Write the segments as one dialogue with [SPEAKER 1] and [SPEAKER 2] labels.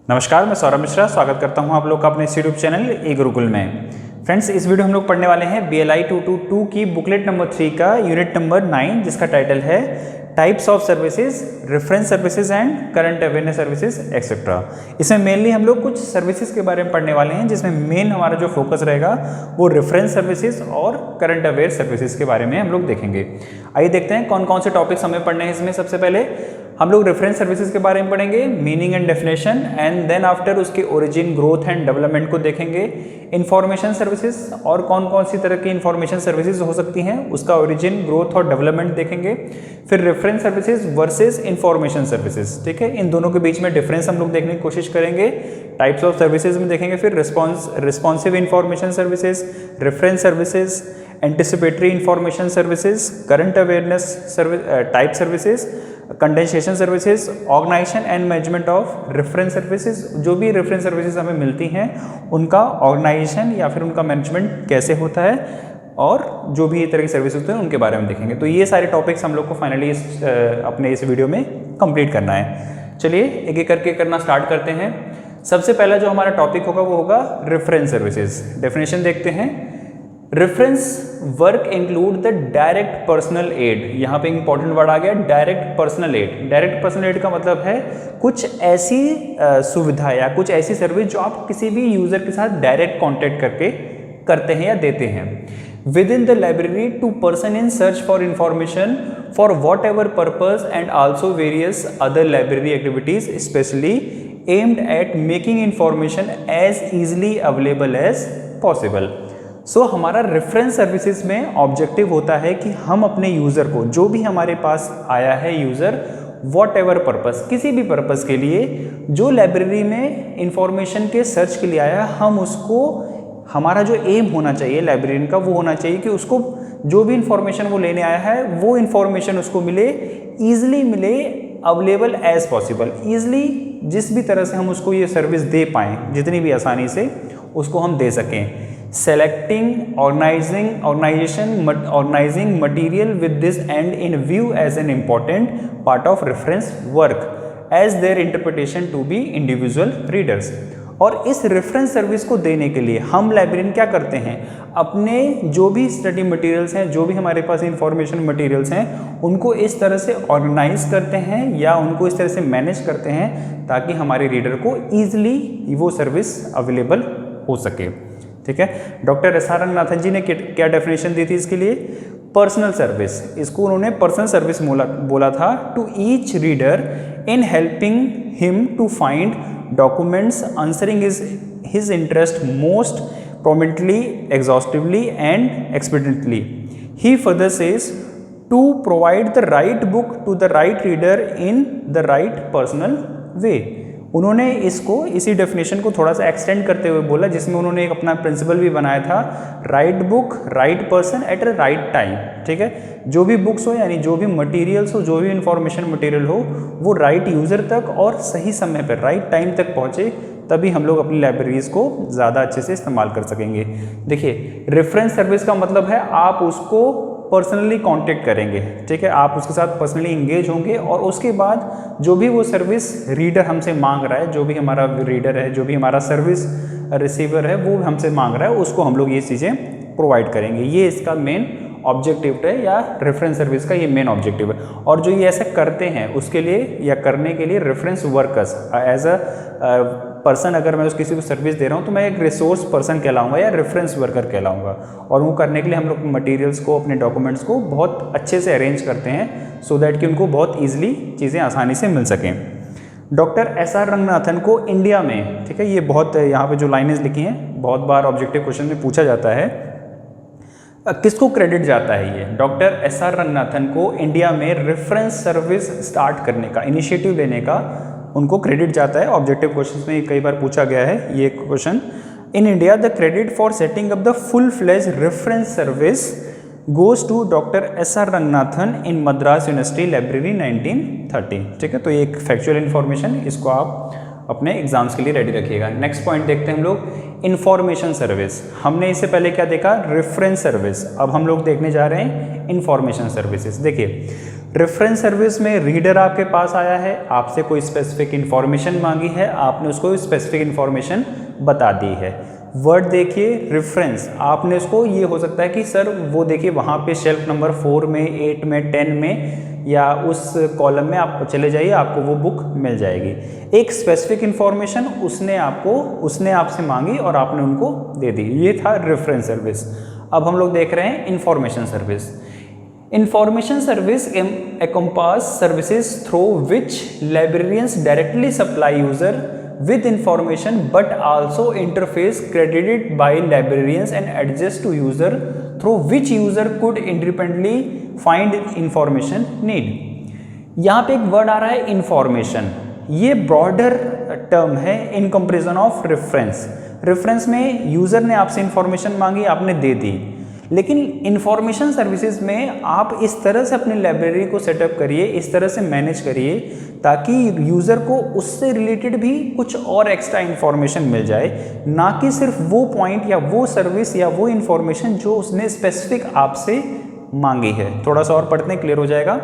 [SPEAKER 1] नमस्कार, मैं सौरभ मिश्रा स्वागत करता हूं आप लोग का अपने इस यूट्यूब चैनल ई गुरुकुल में। फ्रेंड्स, इस वीडियो हम लोग पढ़ने वाले हैं BLI 222 की बुकलेट नंबर 3 का यूनिट नंबर 9, जिसका टाइटल है types of services, reference services and current awareness services etcetera. इसमें मेनली हम लोग कुछ सर्विसेज के बारे में पढ़ने वाले हैं, जिसमें मेन हमारा जो फोकस रहेगा वो रेफरेंस सर्विसेज और करंट अवेयर सर्विसेज के बारे में हम लोग देखेंगे। आइए देखते हैं कौन कौन से टॉपिक्स हमें पढ़ने हैं। इसमें सबसे पहले हम लोग रेफरेंस सर्विसेज के बारे में पढ़ेंगे, meaning and definition, and then after उसके ओरिजिन, ग्रोथ एंड डेवलपमेंट को देखेंगे। इंफॉर्मेशन सर्विसेज और कौन कौन सी तरह की इंफॉर्मेशन सर्विसेज हो सकती हैं, उसका ओरिजिन, ग्रोथ और डेवलपमेंट देखेंगे। फिर reference services versus information services, ठीक है, इन दोनों के बीच में डिफरेंस हम लोग देखने की कोशिश करेंगे। टाइप्स ऑफ सर्विसेज में देखेंगे, फिर responsive information services, reference services, anticipatory information services, current awareness type services, condensation services, organisation and management of reference services. जो भी रेफरेंस सर्विसेज हमें मिलती हैं उनका ऑर्गेनाइजेशन या फिर उनका मैनेजमेंट कैसे होता है, और जो भी ये तरह की सर्विसेज होते हैं उनके बारे में देखेंगे। तो ये सारे टॉपिक्स हम लोग को फाइनली अपने इस वीडियो में कंप्लीट करना है। चलिए एक एक करके करना स्टार्ट करते हैं। सबसे पहला जो हमारा टॉपिक होगा वो होगा रेफरेंस सर्विसेज। डेफिनेशन देखते हैं। Reference work include the direct personal aid. यहाँ पे इंपॉर्टेंट वर्ड आ गया, direct personal aid. Direct personal aid का मतलब है कुछ ऐसी सुविधा या कुछ ऐसी सर्विस जो आप किसी भी यूजर के साथ डायरेक्ट कांटेक्ट करके करते हैं या देते हैं। Within the library to person in search for information for whatever purpose and also various other library activities specially aimed at making information as easily available as possible. So हमारा reference services में objective होता है कि हम अपने user को, जो भी हमारे पास आया है यूज़र, वॉट एवर पर्पज़, किसी भी पर्पज़ के लिए जो लाइब्रेरी में इंफॉर्मेशन के सर्च के लिए आया, हम उसको, हमारा जो एम होना चाहिए लाइब्रेरियन का वो होना चाहिए कि उसको जो भी इंफॉर्मेशन वो लेने आया है वो इंफॉर्मेशन उसको मिले, ईजिली मिले, अवेलेबल एज पॉसिबल। ईजिली जिस भी तरह से हम उसको ये सर्विस दे पाएँ, जितनी भी आसानी से उसको हम दे सकें। Selecting, organizing material with this end in view as an important part of reference work as their interpretation to be individual readers। और इस रेफरेंस सर्विस को देने के लिए हम लाइब्रेरियन क्या करते हैं, अपने जो भी स्टडी मटेरियल्स हैं, जो भी हमारे पास इंफॉर्मेशन मटेरियल्स हैं, उनको इस तरह से ऑर्गेनाइज करते हैं या उनको इस तरह से मैनेज करते हैं ताकि हमारे रीडर को ईजिली वो सर्विस अवेलेबल हो सके। ठीक है। डॉक्टर SR रंगनाथन जी ने क्या डेफिनेशन दी थी इसके लिए? पर्सनल सर्विस, इसको उन्होंने पर्सनल सर्विस बोला था। To each reader in helping him to find documents answering his interest most prominently, exhaustively and expediently. He further says to provide the right book to the right reader in the right personal way. उन्होंने इसको, इसी definition को थोड़ा सा extend करते हुए बोला, जिसमें उन्होंने एक अपना प्रिंसिपल भी बनाया था, right book right person at a right time. ठीक है, जो भी बुक्स हो यानी जो भी मटेरियल्स हो, जो भी इंफॉर्मेशन मटेरियल हो, वो राइट यूज़र तक और सही समय पर राइट टाइम तक पहुँचे, तभी हम लोग अपनी लाइब्रेरीज को ज़्यादा अच्छे से इस्तेमाल कर सकेंगे। देखिए, रेफरेंस सर्विस का मतलब है आप उसको पर्सनली कांटेक्ट करेंगे, ठीक है, आप उसके साथ पर्सनली इंगेज होंगे, और उसके बाद जो भी वो सर्विस रीडर हमसे मांग रहा है, जो भी हमारा रीडर है, जो भी हमारा सर्विस रिसीवर है, वो हमसे मांग रहा है, उसको हम लोग ये चीज़ें प्रोवाइड करेंगे। ये इसका मेन ऑब्जेक्टिव है, या रेफरेंस सर्विस का ये मेन ऑब्जेक्टिव है। और जो ये ऐसा करते हैं उसके लिए या करने के लिए reference workers, as a person अगर मैं किसी को सर्विस दे रहा हूँ तो मैं एक रिसोर्स पर्सन कहलाऊंगा या रेफरेंस वर्कर कहलाऊंगा। और वो करने के लिए हम लोग मटेरियल्स को, अपने डॉक्यूमेंट्स को बहुत अच्छे से अरेंज करते हैं, सो दैट कि उनको बहुत ईजिली चीज़ें आसानी से मिल सकें। डॉक्टर SR रंगनाथन को इंडिया में, ठीक है, ये बहुत यहाँ पे जो लाइनें लिखी हैं बहुत बार ऑब्जेक्टिव क्वेश्चन में पूछा जाता है, किसको क्रेडिट जाता है? ये डॉक्टर SR रंगनाथन को इंडिया में रेफरेंस सर्विस स्टार्ट करने का, इनिशिएटिव लेने का उनको क्रेडिट जाता है। ऑब्जेक्टिव क्वेश्चन में कई बार पूछा गया है ये question. In India the credit for setting up the full fledge reference service goes to doctor SR Ranganathan in Madras university library 1930। ठीक है, तो ये एक फैक्चुअल इन्फॉर्मेशन, इसको आप अपने एग्जाम्स के लिए रेडी रखिएगा। नेक्स्ट पॉइंट देखते हैं हम लोग, इंफॉर्मेशन सर्विस। हमने इससे पहले क्या देखा? Reference service. अब हम लोग देखने जा रहे हैं इंफॉर्मेशन सर्विसेज। देखिए, रेफरेंस सर्विस में रीडर आपके पास आया है, आपसे कोई स्पेसिफिक इन्फॉर्मेशन मांगी है, आपने उसको स्पेसिफिक इन्फॉर्मेशन बता दी है। वर्ड देखिए रेफरेंस, आपने उसको, ये हो सकता है कि सर वो देखिए वहाँ पे शेल्फ नंबर 4 में, 8 में, 10 में या उस कॉलम में आप चले जाइए, आपको वो बुक मिल जाएगी। एक स्पेसिफिक इन्फॉर्मेशन उसने आपसे मांगी और आपने उनको दे दी, ये था रेफरेंस सर्विस। अब हम लोग देख रहे हैं information service. Information service encompass services through which librarians directly supply user with information but also interface credited by librarians and adjust to user through which user could independently find information need। यहाँ पे एक word आ रहा है information, ये broader term है in comparison of reference. Reference में user ने आपसे इंफॉर्मेशन मांगी, आपने दे दी, लेकिन इंफॉर्मेशन सर्विसेज में आप इस तरह से अपनी लाइब्रेरी को सेटअप करिए, इस तरह से मैनेज करिए ताकि यूज़र को उससे रिलेटेड भी कुछ और एक्स्ट्रा इन्फॉर्मेशन मिल जाए, ना कि सिर्फ वो पॉइंट या वो सर्विस या वो इन्फॉर्मेशन जो उसने स्पेसिफिक आपसे मांगी है। थोड़ा सा और पढ़ते हैं, क्लियर हो जाएगा।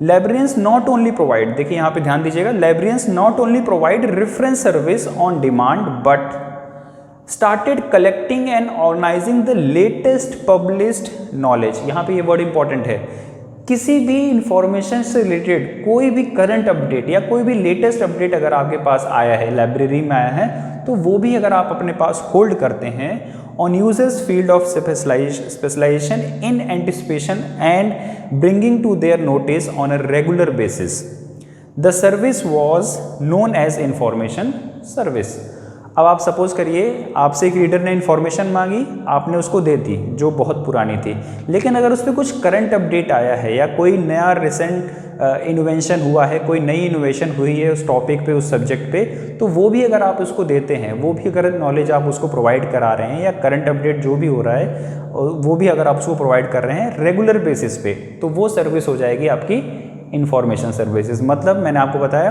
[SPEAKER 1] लाइब्रेरियंस नॉट ओनली प्रोवाइड, देखिए यहाँ पे ध्यान दीजिएगा, librarians not only provide reference service on demand but started collecting and organizing the latest published knowledge। यहाँ पे ये वर्ड इंपॉर्टेंट है, किसी भी इंफॉर्मेशन से रिलेटेड कोई भी करंट अपडेट या कोई भी लेटेस्ट अपडेट अगर आपके पास आया है, लाइब्रेरी में आया है, तो वो भी अगर आप अपने पास होल्ड करते हैं on users field of specialisation in anticipation and bringing to their notice on a regular basis, the service was known as information service. अब आप सपोज करिए आपसे एक रीडर ने इन्फॉर्मेशन मांगी, आपने उसको दे दी जो बहुत पुरानी थी, लेकिन अगर उस पर कुछ करंट अपडेट आया है या कोई नया रिसेंट इन्वेंशन हुआ है, कोई नई इनोवेशन हुई है उस टॉपिक पे, उस सब्जेक्ट पे, तो वो भी अगर आप उसको देते हैं, वो भी अगर नॉलेज आप उसको प्रोवाइड करा रहे हैं या करंट अपडेट जो भी हो रहा है वो भी अगर आप उसको प्रोवाइड कर रहे हैं रेगुलर बेसिस पे, तो वो सर्विस हो जाएगी आपकी इंफॉर्मेशन सर्विसेज। मतलब मैंने आपको बताया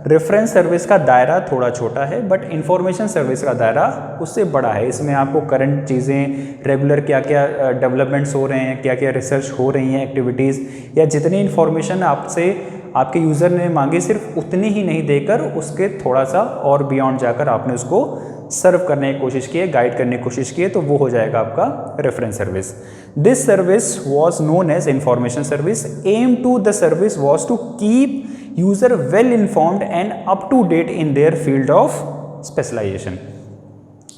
[SPEAKER 1] रेफरेंस सर्विस का दायरा थोड़ा छोटा है बट इंफॉर्मेशन सर्विस का दायरा उससे बड़ा है। इसमें आपको करंट चीज़ें, रेगुलर क्या क्या डेवलपमेंट्स हो रहे हैं, क्या क्या रिसर्च हो रही हैं, एक्टिविटीज़, या जितनी इन्फॉर्मेशन आपसे आपके यूज़र ने मांगी सिर्फ उतनी ही नहीं देकर उसके थोड़ा सा और बियॉन्ड जाकर आपने उसको सर्व करने की कोशिश की है, गाइड करने की कोशिश की है, तो वो हो जाएगा आपका reference service. This service was known as information service. Aim to the service was to keep user well informed and up to date in their field of specialisation.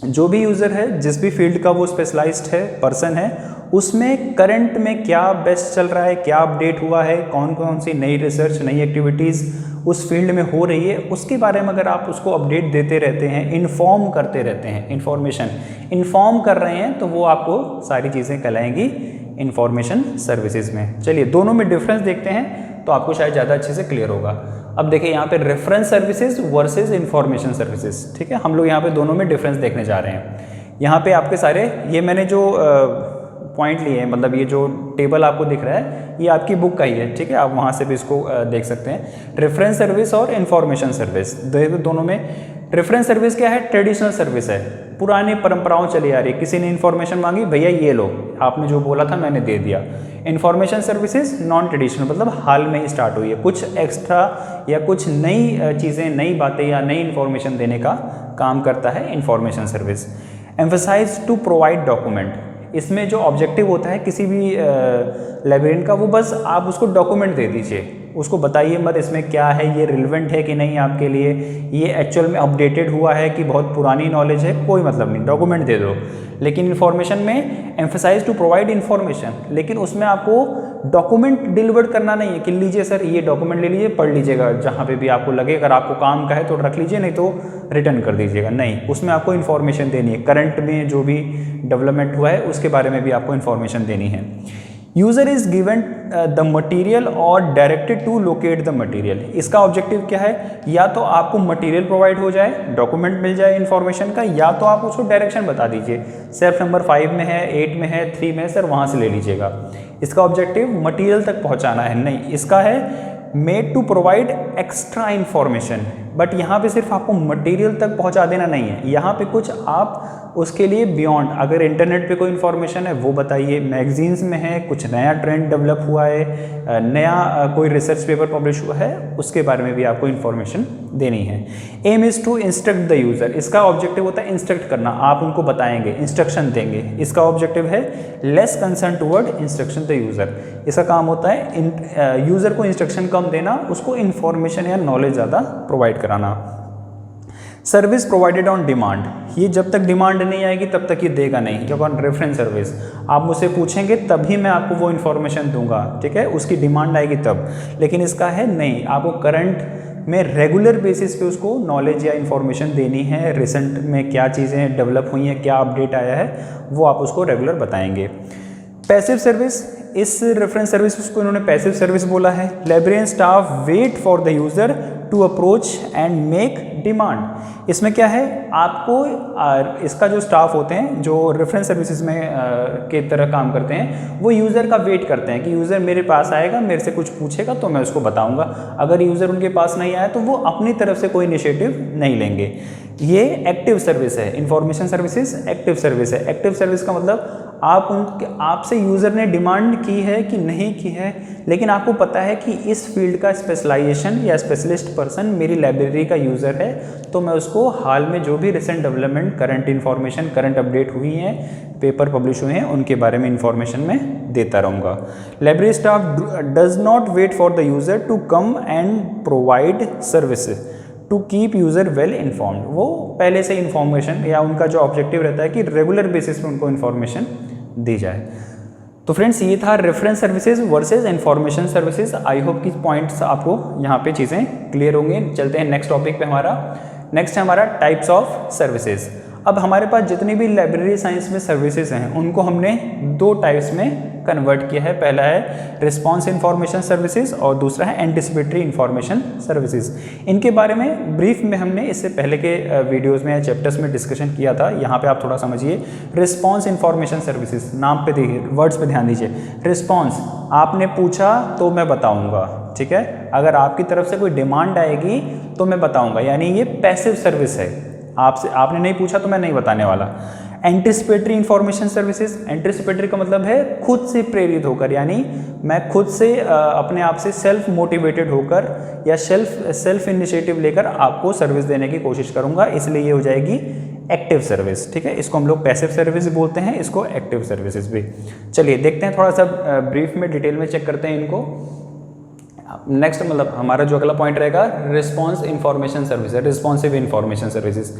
[SPEAKER 1] जो भी यूज़र है, जिस भी फील्ड का वो स्पेशलाइज्ड है, person है, उसमें करंट में क्या बेस्ट चल रहा है, क्या अपडेट हुआ है, कौन कौन सी नई रिसर्च, नई एक्टिविटीज़ उस फील्ड में हो रही है, उसके बारे में अगर आप उसको अपडेट देते रहते हैं, इन्फॉर्म करते रहते हैं, इन्फॉर्मेशन इन्फॉर्म कर रहे हैं, तो वो आपको सारी चीज़ें कहलाएंगी इंफॉर्मेशन सर्विसेज में। चलिए दोनों में डिफरेंस देखते हैं तो आपको शायद ज़्यादा अच्छे से क्लियर होगा। अब देखिए यहाँ पे reference services versus information services, ठीक है, हम लोग यहाँ पे दोनों में डिफरेंस देखने जा रहे हैं। यहाँ पे आपके सारे, ये मैंने जो पॉइंट लिए हैं, मतलब ये जो टेबल आपको दिख रहा है ये आपकी बुक का ही है, ठीक है, आप वहाँ से भी इसको देख सकते हैं। रेफरेंस सर्विस और इंफॉर्मेशन सर्विस दोनों में। रेफरेंस सर्विस क्या है? ट्रेडिशनल सर्विस है, पुरानी परंपराओं चली आ रही है, किसी ने इन्फॉर्मेशन मांगी, भैया ये लो, आपने जो बोला था मैंने दे दिया। इन्फॉर्मेशन सर्विसेज नॉन ट्रेडिशनल, मतलब हाल में ही स्टार्ट हुई है, कुछ एक्स्ट्रा या कुछ नई चीज़ें, नई बातें या नई इन्फॉर्मेशन देने का काम करता है information service. Emphasise to provide document, इसमें जो ऑब्जेक्टिव होता है किसी भी लाइब्रेरियन का, वो बस आप उसको डॉक्यूमेंट दे दीजिए, उसको बताइए मत इसमें क्या है, ये रिलेवेंट है कि नहीं आपके लिए, ये एक्चुअल में अपडेटेड हुआ है कि बहुत पुरानी नॉलेज है, कोई मतलब नहीं, डॉक्यूमेंट दे दो। लेकिन इन्फॉर्मेशन में एम्फसाइज टू प्रोवाइड इन्फॉर्मेशन, लेकिन उसमें आपको डॉक्यूमेंट डिलीवर करना नहीं है कि लीजिए सर ये डॉक्यूमेंट ले लीजिए, पढ़ लीजिएगा जहाँ पे भी आपको लगे, अगर आपको काम का है तो रख लीजिए, नहीं तो रिटर्न कर दीजिएगा। नहीं, उसमें आपको इन्फॉर्मेशन देनी है, करंट में जो भी डेवलपमेंट हुआ है उसके बारे में भी आपको इन्फॉर्मेशन देनी है। User is given the material और directed to locate the material, इसका ऑब्जेक्टिव क्या है? या तो आपको मटीरियल प्रोवाइड हो जाए, डॉक्यूमेंट मिल जाए इन्फॉर्मेशन का, या तो आप उसको डायरेक्शन बता दीजिए, सेल्फ नंबर 5 में है, 8 में है, 3 में है, सर वहाँ से ले लीजिएगा। इसका ऑब्जेक्टिव मटीरियल तक पहुँचाना है, नहीं, इसका है made to provide extra information, but यहाँ पे सिर्फ आपको मटेरियल तक पहुँचा देना नहीं है, यहाँ पे कुछ आप उसके लिए बियॉन्ड, अगर इंटरनेट पे कोई इन्फॉर्मेशन है वो बताइए, मैगजीन्स में है कुछ नया ट्रेंड डेवलप हुआ है, नया कोई रिसर्च पेपर पब्लिश हुआ है, उसके बारे में भी आपको इन्फॉर्मेशन देनी है। Aim is to instruct the user, इसका ऑब्जेक्टिव होता है इंस्ट्रक्ट करना, आप उनको बताएंगे, इंस्ट्रक्शन देंगे। इसका ऑब्जेक्टिव है less concern toward instruction the user, इसका काम होता है यूज़र को इंस्ट्रक्शन कम देना, उसको इन्फॉर्मेशन या नॉलेज ज़्यादा प्रोवाइड कराना। सर्विस प्रोवाइडेड ऑन डिमांड, ये जब तक डिमांड नहीं आएगी तब तक ये देगा नहीं, जब ऑन रेफरेंस सर्विस आप मुझसे पूछेंगे तभी मैं आपको वो इन्फॉर्मेशन दूंगा, ठीक है, उसकी डिमांड आएगी तब। लेकिन इसका है नहीं, आपको करंट में रेगुलर बेसिस पे उसको नॉलेज या इन्फॉर्मेशन देनी है, रिसेंट में क्या चीज़ें डेवलप हुई हैं, क्या अपडेट आया है, वो आप उसको रेगुलर बताएंगे। पैसिव सर्विस, इस रेफरेंस सर्विस को इन्होंने पैसिव सर्विस बोला है। Librarian staff wait for the user to approach and make demand, इसमें क्या है, आपको इसका जो स्टाफ होते हैं जो रेफरेंस सर्विसेज में के तरह काम करते हैं, वो यूज़र का वेट करते हैं कि यूज़र मेरे पास आएगा, मेरे से कुछ पूछेगा तो मैं उसको बताऊंगा। अगर यूज़र उनके पास नहीं आया तो वो अपनी तरफ से कोई इनिशिएटिव नहीं लेंगे। ये एक्टिव सर्विस है, इंफॉर्मेशन सर्विसेज एक्टिव सर्विस है। एक्टिव सर्विस का मतलब आपसे यूज़र ने डिमांड की है कि नहीं की है, लेकिन आपको पता है कि इस फील्ड का स्पेशलाइजेशन या स्पेशलिस्ट पर्सन मेरी लाइब्रेरी का यूज़र है, तो मैं उसको हाल में जो भी recent development, current information, current update हुई हैं, पेपर पब्लिश हुए हैं, उनके बारे में इन्फॉर्मेशन मैं देता रहूँगा। Library staff does not wait for the user to come and provide services to keep user well informed, वो पहले से इन्फॉर्मेशन या उनका जो ऑब्जेक्टिव रहता है कि रेगुलर बेसिस पे उनको इन्फॉर्मेशन दी जाए। तो फ्रेंड्स ये था reference services versus information services. I hope कि पॉइंट्स आपको यहाँ पे चीज़ें क्लियर होंगे। चलते हैं नेक्स्ट टॉपिक पे। नेक्स्ट है हमारा टाइप्स ऑफ सर्विसेज। अब हमारे पास जितनी भी लाइब्रेरी साइंस में सर्विसेज हैं उनको हमने दो टाइप्स में कन्वर्ट किया है। पहला है रिस्पॉन्स इन्फॉर्मेशन सर्विसेज और दूसरा है एंटिसिपेटरी इन्फॉर्मेशन सर्विसेज। इनके बारे में ब्रीफ में हमने इससे पहले के वीडियोस में, चैप्टर्स में डिस्कशन किया था। यहाँ पे आप थोड़ा समझिए। रिस्पॉन्स इन्फॉर्मेशन सर्विसेज, नाम पे देखिए, वर्ड्स पे ध्यान दीजिए। रिस्पॉन्स, आपने पूछा तो मैं बताऊँगा, ठीक है। अगर आपकी तरफ से कोई डिमांड आएगी तो मैं बताऊँगा, यानी ये पैसिव सर्विस है। आपने नहीं पूछा तो मैं नहीं बताने वाला। एंटिसिपेटरी इन्फॉर्मेशन सर्विसेज, एंटिसिपेटरी का मतलब है खुद से प्रेरित होकर, यानी मैं खुद से अपने आप से सेल्फ मोटिवेटेड होकर या सेल्फ इनिशिएटिव लेकर आपको सर्विस देने की कोशिश करूंगा, इसलिए ये हो जाएगी एक्टिव सर्विस, ठीक है। इसको हम लोग पैसिव सर्विस बोलते हैं, इसको एक्टिव सर्विसेज भी। चलिए देखते हैं, थोड़ा सा ब्रीफ में डिटेल में चेक करते हैं इनको। नेक्स्ट मतलब हमारा जो अगला पॉइंट रहेगा response information services, responsive information services.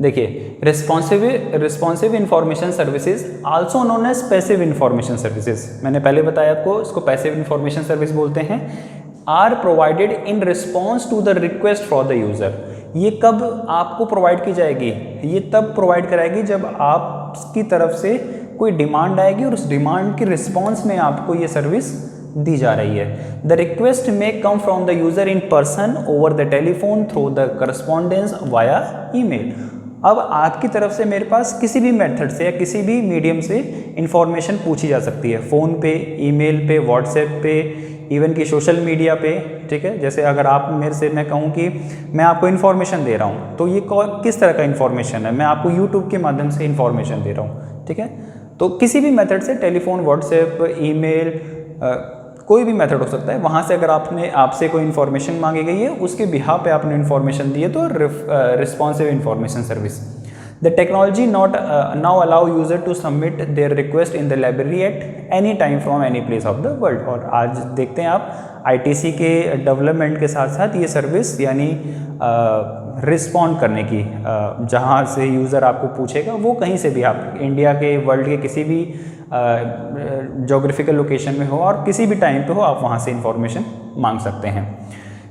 [SPEAKER 1] देखिए responsive information services also known as passive information services, मैंने पहले बताया आपको, इसको पैसिव इन्फॉर्मेशन सर्विस बोलते हैं। Are provided in response to the request for the user. ये कब आपको प्रोवाइड की जाएगी? ये तब प्रोवाइड कराएगी जब आपकी तरफ से कोई डिमांड आएगी और उस डिमांड के रिस्पॉन्स में आपको ये सर्विस दी जा रही है। द रिक्वेस्ट में come from the user in person, over the telephone, through the correspondence, via email. अब आपकी तरफ से मेरे पास किसी भी मेथड से या किसी भी मीडियम से इंफॉर्मेशन पूछी जा सकती है, फ़ोन पे, ईमेल पे, व्हाट्सएप पे, इवन कि सोशल मीडिया पे, ठीक है। जैसे अगर आप मेरे से मैं कहूँ कि मैं आपको इन्फॉर्मेशन दे रहा हूँ, तो ये किस तरह का इन्फॉर्मेशन है? मैं आपको यूट्यूब के माध्यम से इन्फॉर्मेशन दे रहा हूँ, ठीक है। तो किसी भी मेथड से, टेलीफोन, व्हाट्सएप, ईमेल, कोई भी मेथड हो सकता है, वहाँ से अगर आपसे कोई इन्फॉर्मेशन मांगी गई है, उसके बिहाफ पे आपने इन्फॉर्मेशन दी है, तो responsive information service. The technology now allow user to submit their request in the library at any time from any place of the world. और आज देखते हैं आप ITC के डेवलपमेंट के साथ साथ ये सर्विस यानी रिस्पॉन्ड करने की, जहाँ से यूज़र आपको पूछेगा वो कहीं से भी, आप इंडिया के, वर्ल्ड के किसी भी जोग्राफिकल लोकेशन में हो और किसी भी टाइम पे हो, आप वहाँ से इंफॉर्मेशन मांग सकते हैं।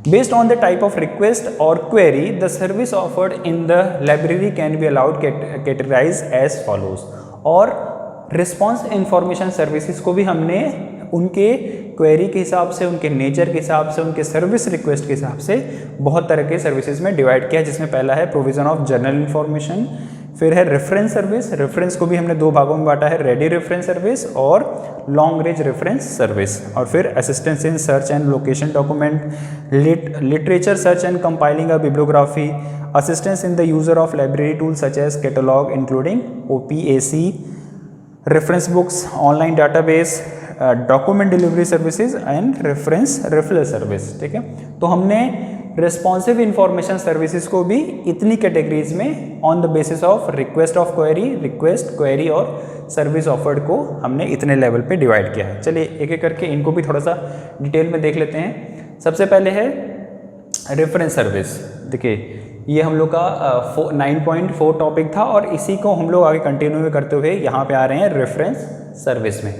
[SPEAKER 1] Based on the type of request और query, the service offered in the library can be allowed categorize as follows. और रिस्पॉन्स इंफॉर्मेशन सर्विसेज को भी हमने उनके क्वेरी के हिसाब से, उनके नेचर के हिसाब से, उनके सर्विस रिक्वेस्ट के हिसाब से बहुत तरह के सर्विसेज में डिवाइड किया है, जिसमें पहला है प्रोविजन ऑफ जनरल इन्फॉर्मेशन, फिर है रेफरेंस सर्विस, रेफरेंस को भी हमने दो भागों में बांटा है, रेडी रेफरेंस सर्विस और लॉन्ग रेंज रेफरेंस सर्विस। और फिर assistance in search and location document, literature search and compiling a bibliography, assistance in the user of library tool such as catalogue including OPAC, reference books, online database, document delivery services and reference referral service. ठीक है, तो हमने responsive information services को भी इतनी categories में on the basis of request of query, request, query और service offered को हमने इतने लेवल पे डिवाइड किया है। चलिए एक एक करके इनको भी थोड़ा सा डिटेल में देख लेते हैं। सबसे पहले है रेफरेंस सर्विस। देखिए ये हम लोग का 9.4 टॉपिक था और इसी को हम लोग आगे कंटिन्यू करते हुए यहाँ पे आ रहे हैं रेफरेंस सर्विस में।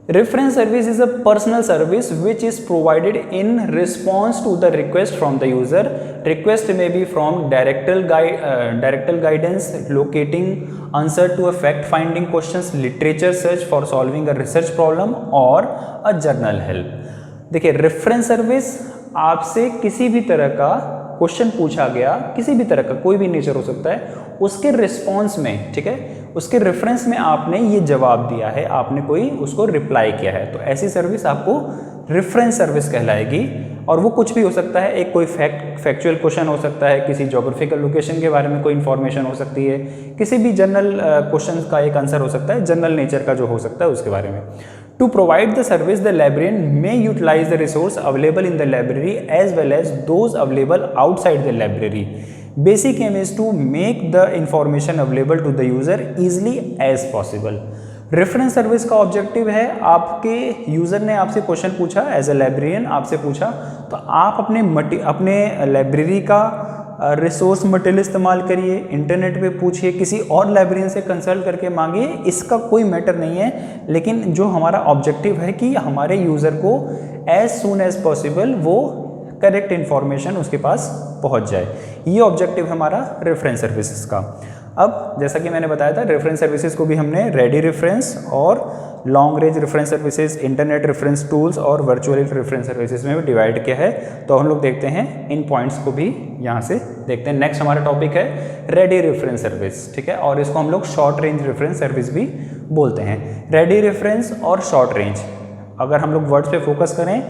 [SPEAKER 1] Reference service is a personal service which is provided in response to the request from the user. Request may be from directional guidance, locating answer to a fact-finding questions, literature search for solving a research problem or a journal help. देखिए reference service आपसे किसी भी तरह का question पूछा गया, किसी भी तरह का, कोई भी नेचर हो सकता है, उसके रिस्पॉन्स में, ठीक है, उसके रेफरेंस में आपने ये जवाब दिया है, आपने कोई उसको रिप्लाई किया है, तो ऐसी सर्विस आपको रेफरेंस सर्विस कहलाएगी। और वो कुछ भी हो सकता है, एक कोई फैक्चुअल क्वेश्चन हो सकता है, किसी जोग्राफिकल लोकेशन के बारे में कोई इन्फॉर्मेशन हो सकती है, किसी भी जनरल क्वेश्चन का एक आंसर हो सकता है, जनरल नेचर का जो हो सकता है उसके बारे में। To provide the service, the librarian may utilize the resource available in the library as well as those available outside the library. Basic aim is to make the information available to the user easily as possible. Reference service का objective है, आपके user ने आपसे question पूछा, as a librarian आपसे पूछा, तो आप अपने लाइब्रेरी का रिसोर्स मटेरियल इस्तेमाल करिए, इंटरनेट पे पूछिए, किसी और लाइब्रेरियन से कंसल्ट करके मांगिए, इसका कोई मैटर नहीं है। लेकिन जो हमारा ऑब्जेक्टिव है कि हमारे यूज़र को एज सून एज पॉसिबल वो करेक्ट इन्फॉर्मेशन उसके पास पहुंच जाए, ये ऑब्जेक्टिव है हमारा रेफरेंस सर्विसेज का। अब जैसा कि मैंने बताया था, रेफरेंस सर्विसेज को भी हमने रेडी रेफरेंस और long range reference services, internet reference tools और वर्चुअल रेफरेंस सर्विसेज में भी डिवाइड किया है। तो हम लोग देखते हैं इन पॉइंट्स को भी यहाँ से देखते हैं। नेक्स्ट हमारा टॉपिक है रेडी रेफरेंस सर्विस, ठीक है, और इसको हम लोग शॉर्ट रेंज रेफरेंस सर्विस भी बोलते हैं। रेडी रेफरेंस और शॉर्ट रेंज, अगर हम लोग वर्ड्स पे फोकस करें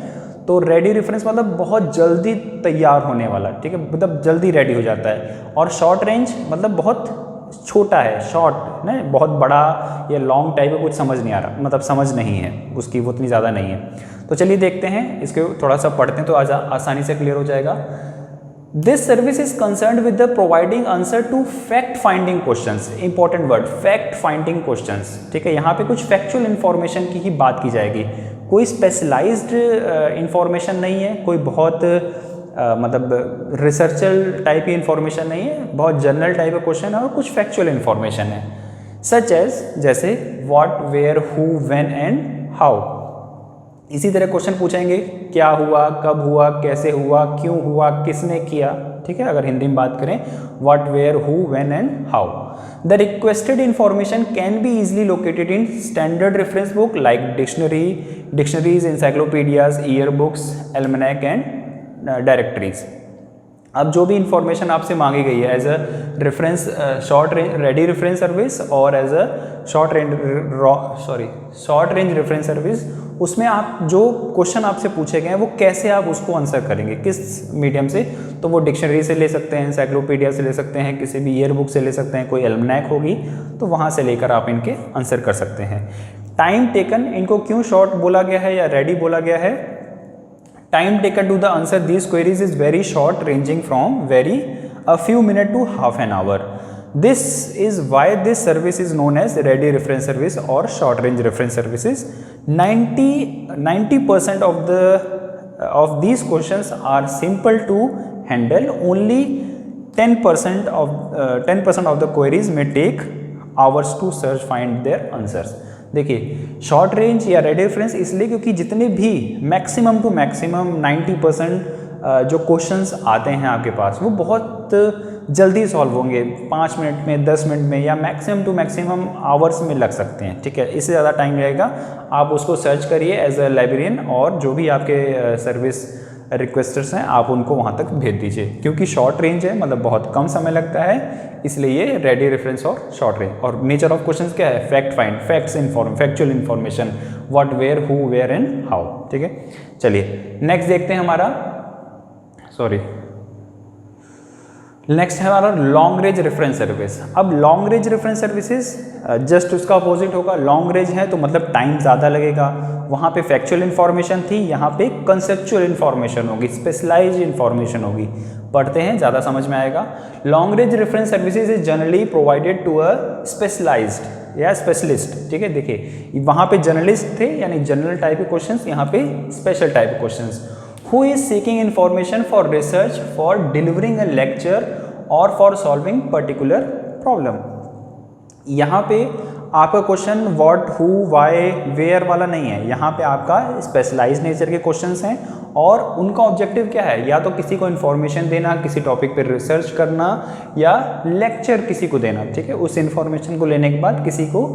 [SPEAKER 1] तो रेडी रेफरेंस मतलब बहुत जल्दी तैयार होने वाला, ठीक है, मतलब जल्दी रेडी हो जाता है, और शॉर्ट रेंज मतलब बहुत छोटा है, शॉर्ट ना, बहुत बड़ा या लॉन्ग टाइप का कुछ समझ नहीं आ रहा, मतलब समझ नहीं है उसकी, वो इतनी ज़्यादा नहीं है। तो चलिए देखते हैं, इसके थोड़ा सा पढ़ते हैं तो आसानी से क्लियर हो जाएगा। This service is concerned with the providing answer to fact finding questions. Important word, fact finding questions, ठीक है, यहाँ पे कुछ फैक्चुअल इन्फॉर्मेशन की ही बात की जाएगी, कोई स्पेशलाइज्ड इंफॉर्मेशन नहीं है, कोई बहुत मतलब रिसर्चल टाइप की इन्फॉर्मेशन नहीं है, बहुत जनरल टाइप का क्वेश्चन है और कुछ फैक्चुअल इन्फॉर्मेशन है। सच एज, जैसे what, where, who, when and how. इसी तरह क्वेश्चन पूछेंगे, क्या हुआ, कब हुआ, कैसे हुआ, क्यों हुआ, किसने किया, ठीक है, अगर हिंदी में बात करें, what, where, who, when and how. The requested information can be easily located in standard reference book like dictionaries, encyclopedias, year books, almanac and directories. अब जो भी इंफॉर्मेशन आपसे मांगी गई है as a reference short range ready reference service और as a short range reference service, उसमें आप जो क्वेश्चन आपसे पूछे गए हैं वो कैसे आप उसको आंसर करेंगे, किस मीडियम से, तो वो डिक्शनरी से ले सकते हैं, एनसाइक्लोपीडिया से ले सकते हैं, किसी भी ईयर बुक से ले सकते हैं, कोई एल्मनैक होगी तो वहाँ से लेकर आप इनके आंसर कर सकते हैं। टाइम टेकन, इनको क्यों शॉर्ट बोला गया है या रेडी बोला गया है? Time taken to the answer these queries is very short, ranging from a few minutes to half an hour. This is why this service is known as ready reference service or short range reference services. 90% of these questions are simple to handle. Only 10% of the queries may take hours to find their answers. देखिए short range या ready reference इसलिए क्योंकि जितने भी maximum to maximum 90% जो questions आते हैं आपके पास वो बहुत जल्दी सॉल्व होंगे, 5 मिनट में, 10 मिनट में, या मैक्सिमम टू मैक्सिमम आवर्स में लग सकते हैं, ठीक है, इससे ज़्यादा टाइम लगेगा। आप उसको सर्च करिए एज अ लाइब्रेरियन, और जो भी आपके सर्विस रिक्वेस्टर्स हैं आप उनको वहाँ तक भेज दीजिए। क्योंकि शॉर्ट रेंज है, मतलब बहुत कम समय लगता है, इसलिए ये रेडी रेफरेंस और शॉर्ट रेंज। और नेचर ऑफ क्वेश्चंस क्या है? Fact find, factual information, what, where, who, where and how. ठीक है, चलिए नेक्स्ट देखते हैं हमारा, नेक्स्ट है हमारा लॉन्ग रेंज रेफरेंस सर्विस। अब long range reference services just उसका अपोजिट होगा। लॉन्ग रेंज है तो मतलब टाइम ज़्यादा लगेगा, वहाँ पे फैक्चुअल इन्फॉर्मेशन थी, यहाँ पे कंसेप्चुअल इन्फॉर्मेशन होगी, स्पेशलाइज्ड इन्फॉर्मेशन होगी। पढ़ते हैं, ज़्यादा समझ में आएगा। Long range reference services is generally provided to a specialised या स्पेशलिस्ट। ठीक है, देखिए वहाँ पे जर्नलिस्ट थे यानी जनरल टाइप के क्वेश्चंस, यहाँ पे स्पेशल टाइप के questions. Who is seeking information for research, for delivering a lecture or for solving particular problem? यहाँ पे आपका question what, who, why, where वाला नहीं है, यहाँ पे आपका स्पेशलाइज्ड नेचर के क्वेश्चंस हैं और उनका ऑब्जेक्टिव क्या है? या तो किसी को इन्फॉर्मेशन देना, किसी टॉपिक पर रिसर्च करना या लेक्चर किसी को देना। ठीक है, उस इन्फॉर्मेशन को लेने के बाद किसी को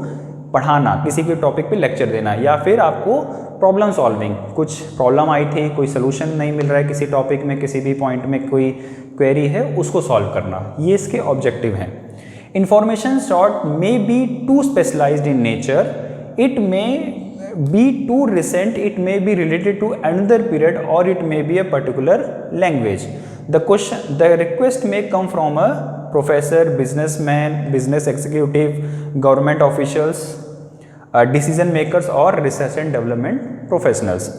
[SPEAKER 1] पढ़ाना, किसी के टॉपिक पे लेक्चर देना, या फिर आपको प्रॉब्लम सॉल्विंग, कुछ प्रॉब्लम आई थी, कोई सोल्यूशन नहीं मिल रहा है किसी टॉपिक में, किसी भी पॉइंट में कोई क्वेरी है, उसको सॉल्व करना, ये इसके ऑब्जेक्टिव हैं। Information sought may be too specialized in nature, it may be too recent, it may be related to another period और it may be a particular language. The request may come from a professor, businessman, business executive, government officials, decision makers और research and development professionals.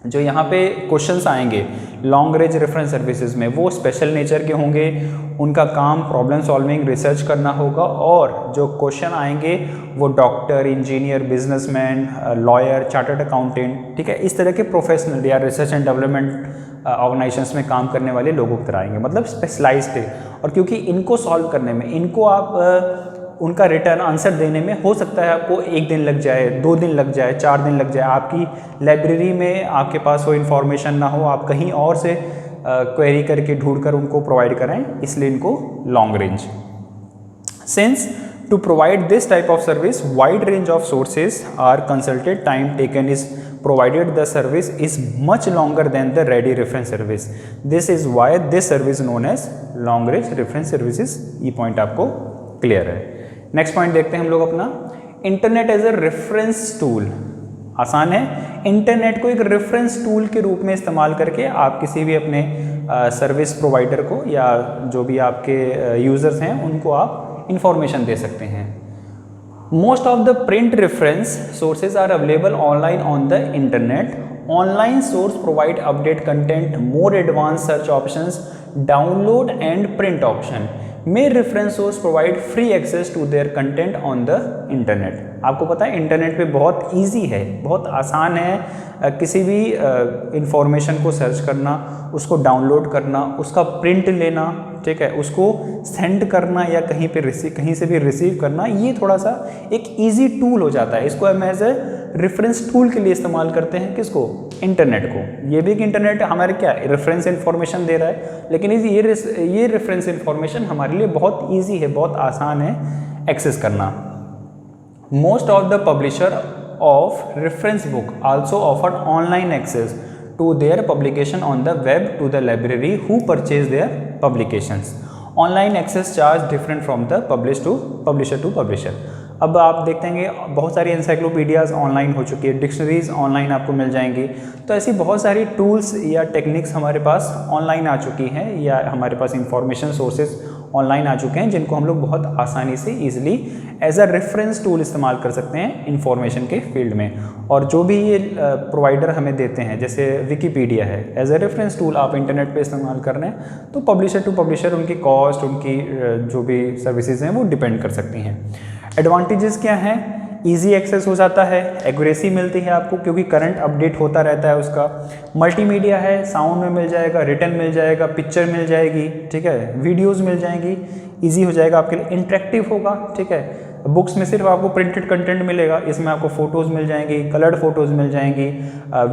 [SPEAKER 1] जो यहाँ पे questions आएंगे long range reference services में, वो special nature के होंगे, उनका काम प्रॉब्लम सॉल्विंग, रिसर्च करना होगा। और जो क्वेश्चन आएंगे वो doctor, engineer, businessman, lawyer, chartered accountant, ठीक है, इस तरह के प्रोफेशनल या रिसर्च एंड डेवलपमेंट ऑर्गेनाइजेशंस में काम करने वाले लोगों की तरह आएंगे, मतलब स्पेशलाइज्ड है। और क्योंकि इनको सॉल्व करने में, इनको आप उनका रिटर्न आंसर देने में हो सकता है आपको 1 दिन लग जाए, 2 दिन लग जाए, 4 दिन लग जाए, आपकी लाइब्रेरी में आपके पास वो इन्फॉर्मेशन ना हो, आप कहीं और से क्वेरी करके ढूंढकर उनको प्रोवाइड करें, इसलिए इनको long range. Since to provide this type of service, wide range of sources are consulted, time taken is provided, the service is much longer than the ready reference service. This is why this service known as long range reference services। ये point आपको clear है। Next point देखते हैं हम लोग अपना, internet as a reference tool. आसान है, इंटरनेट को एक रेफरेंस टूल के रूप में इस्तेमाल करके आप किसी भी अपने सर्विस प्रोवाइडर को या जो भी आपके यूज़र्स हैं उनको आप इंफॉर्मेशन दे सकते हैं। Most of the print reference sources are available online on the internet. Online source provide update content, more advance search options, download and print option. May reference source provide free access to their content on the internet. आपको पता है internet पे बहुत easy है, बहुत आसान है किसी भी इंफॉर्मेशन को सर्च करना, उसको डाउनलोड करना, उसका प्रिंट लेना, ठीक है, उसको सेंड करना या कहीं से भी रिसीव करना। ये थोड़ा सा एक इजी टूल हो जाता है। इसको हम एज ए रेफरेंस टूल के लिए इस्तेमाल करते हैं, किसको? इंटरनेट को। ये भी कि इंटरनेट हमारे क्या रेफरेंस इन्फॉर्मेशन दे रहा है, लेकिन ये रेफरेंस इन्फॉर्मेशन हमारे लिए बहुत ईजी है, बहुत आसान है एक्सेस करना। Most of the publisher of reference book also offer online access to their publication on the web to the library who purchase their publications. Online access charge different from the publisher to publisher. अब आप देखते हैं बहुत सारी एनसाइक्लोपीडियाज़ online हो चुकी है, dictionaries online आपको मिल जाएंगी। तो ऐसी बहुत सारी टूल्स या टेक्निक्स हमारे पास ऑनलाइन आ चुकी हैं, या हमारे पास इंफॉर्मेशन सोर्सेज ऑनलाइन आ चुके हैं, जिनको हम लोग बहुत आसानी से easily as a reference tool इस्तेमाल कर सकते हैं इंफॉर्मेशन के फील्ड में। और जो भी ये प्रोवाइडर हमें देते हैं, जैसे विकीपीडिया है, एज अ रेफरेंस टूल आप इंटरनेट पे इस्तेमाल कर रहे हैं, तो पब्लिशर टू पब्लिशर उनकी कॉस्ट, उनकी जो भी सर्विसेज हैं वो डिपेंड कर सकती हैं। एडवांटेजेस क्या हैं? इजी एक्सेस हो जाता है, एक्यूरेसी मिलती है आपको क्योंकि करंट अपडेट होता रहता है उसका। मल्टीमीडिया है, साउंड में मिल जाएगा, रिटन मिल जाएगा, पिक्चर मिल जाएगी, ठीक है, वीडियोस मिल जाएंगी, इजी हो जाएगा आपके लिए, इंटरेक्टिव होगा, ठीक है। बुक्स में सिर्फ आपको प्रिंटेड कंटेंट मिलेगा, इसमें आपको फ़ोटोज़ मिल जाएंगी, कलर्ड फोटोज़ मिल जाएंगी,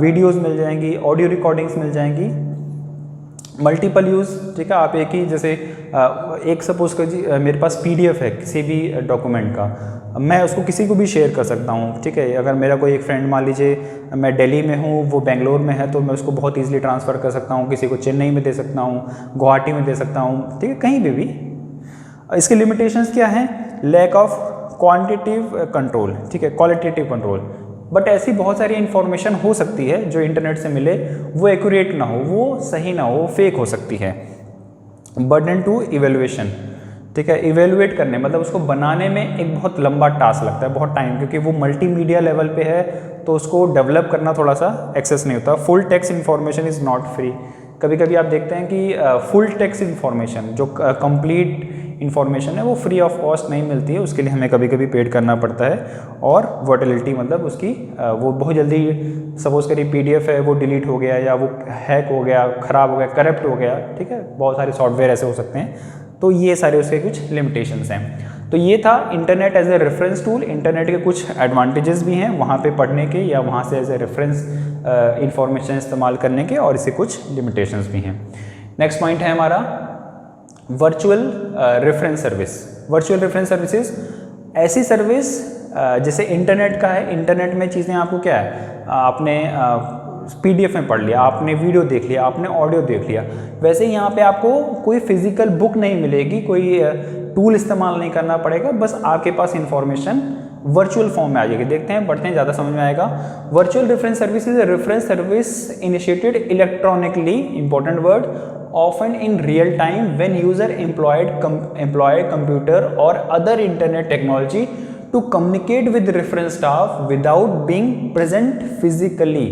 [SPEAKER 1] वीडियोज़ मिल जाएंगी, ऑडियो रिकॉर्डिंग्स मिल जाएंगी। मल्टीपल यूज़, ठीक है। आप एक ही जैसे एक सपोज कर जी मेरे पास PDF है किसी भी डॉक्यूमेंट का, मैं उसको किसी को भी शेयर कर सकता हूँ, ठीक है। अगर मेरा कोई एक फ्रेंड मान लीजिए मैं दिल्ली में हूँ, वो बेंगलोर में है, तो मैं उसको बहुत ईजिली ट्रांसफ़र कर सकता हूँ, किसी को चेन्नई में दे सकता हूँ, गुवाहाटी में दे सकता हूँ, ठीक है, कहीं भी। इसके लिमिटेशंस क्या हैं? लैक ऑफ क्वांटिटिव कंट्रोल, ठीक है, क्वालिटेटिव कंट्रोल। बट ऐसी बहुत सारी इन्फॉर्मेशन हो सकती है जो इंटरनेट से मिले, वो एक्यूरेट ना हो, वो सही ना हो, फेक हो सकती है। बर्डन टू इवेल्युएशन, ठीक है, इवेल्युएट करने मतलब उसको बनाने में एक बहुत लंबा टास्क लगता है, बहुत टाइम, क्योंकि वो मल्टीमीडिया लेवल पे है, तो उसको डेवलप करना थोड़ा सा एक्सेस नहीं होता। Full text information is not free. कभी कभी आप देखते हैं कि फुल टेक्स्ट इन्फॉर्मेशन जो कंप्लीट इन्फॉर्मेशन है वो फ्री ऑफ कॉस्ट नहीं मिलती है, उसके लिए हमें कभी कभी पेड करना पड़ता है। और वोलेटिलिटी मतलब उसकी वो बहुत जल्दी, सपोज करिए PDF है वो डिलीट हो गया, या वो हैक हो गया, ख़राब हो गया, करप्ट हो गया, ठीक है, बहुत सारे सॉफ्टवेयर ऐसे हो सकते हैं। तो ये सारे उसके कुछ लिमिटेशंस हैं। तो ये था internet as a reference tool. Internet के कुछ एडवांटेजेस भी हैं वहाँ पे पढ़ने के, या वहाँ से एज ए रेफरेंस इंफॉर्मेशन इस्तेमाल करने के, और इससे कुछ लिमिटेशंस भी हैं। नेक्स्ट पॉइंट है हमारा virtual reference service. Virtual reference services ऐसी सर्विस जैसे इंटरनेट का है। इंटरनेट में चीज़ें आपको क्या है, आपने PDF में पढ़ लिया, आपने वीडियो देख लिया, आपने ऑडियो देख लिया, वैसे ही यहाँ पे आपको कोई फिजिकल बुक नहीं मिलेगी, कोई टूल इस्तेमाल नहीं करना पड़ेगा, बस आपके पास इंफॉर्मेशन वर्चुअल फॉर्म में आ जाएगी। देखते हैं, पढ़ते हैं, ज़्यादा समझ में आएगा। Virtual reference service is a reference service initiated electronically, important word, often in real time when user employ computer or other internet technology to communicate with reference staff without being present physically,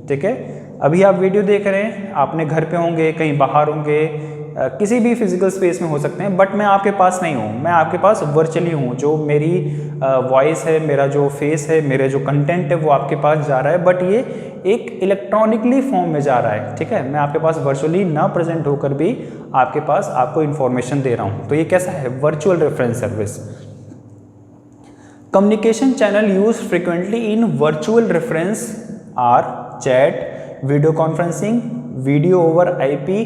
[SPEAKER 1] ठीक है। अभी आप video देख रहे हैं, आपने घर पे होंगे, कहीं बाहर होंगे, किसी भी फिजिकल स्पेस में हो सकते हैं, बट मैं आपके पास नहीं हूँ, मैं आपके पास वर्चुअली हूँ। जो मेरी वॉइस है, मेरा जो फेस है, मेरे जो कंटेंट है, वो आपके पास जा रहा है, बट ये एक इलेक्ट्रॉनिकली फॉर्म में जा रहा है, ठीक है। मैं आपके पास वर्चुअली ना प्रेजेंट होकर भी आपके पास आपको इन्फॉर्मेशन दे रहा हूँ। तो ये कैसा है? Virtual reference service. Communication channel use frequently in virtual reference are chat, video conferencing, video over IP,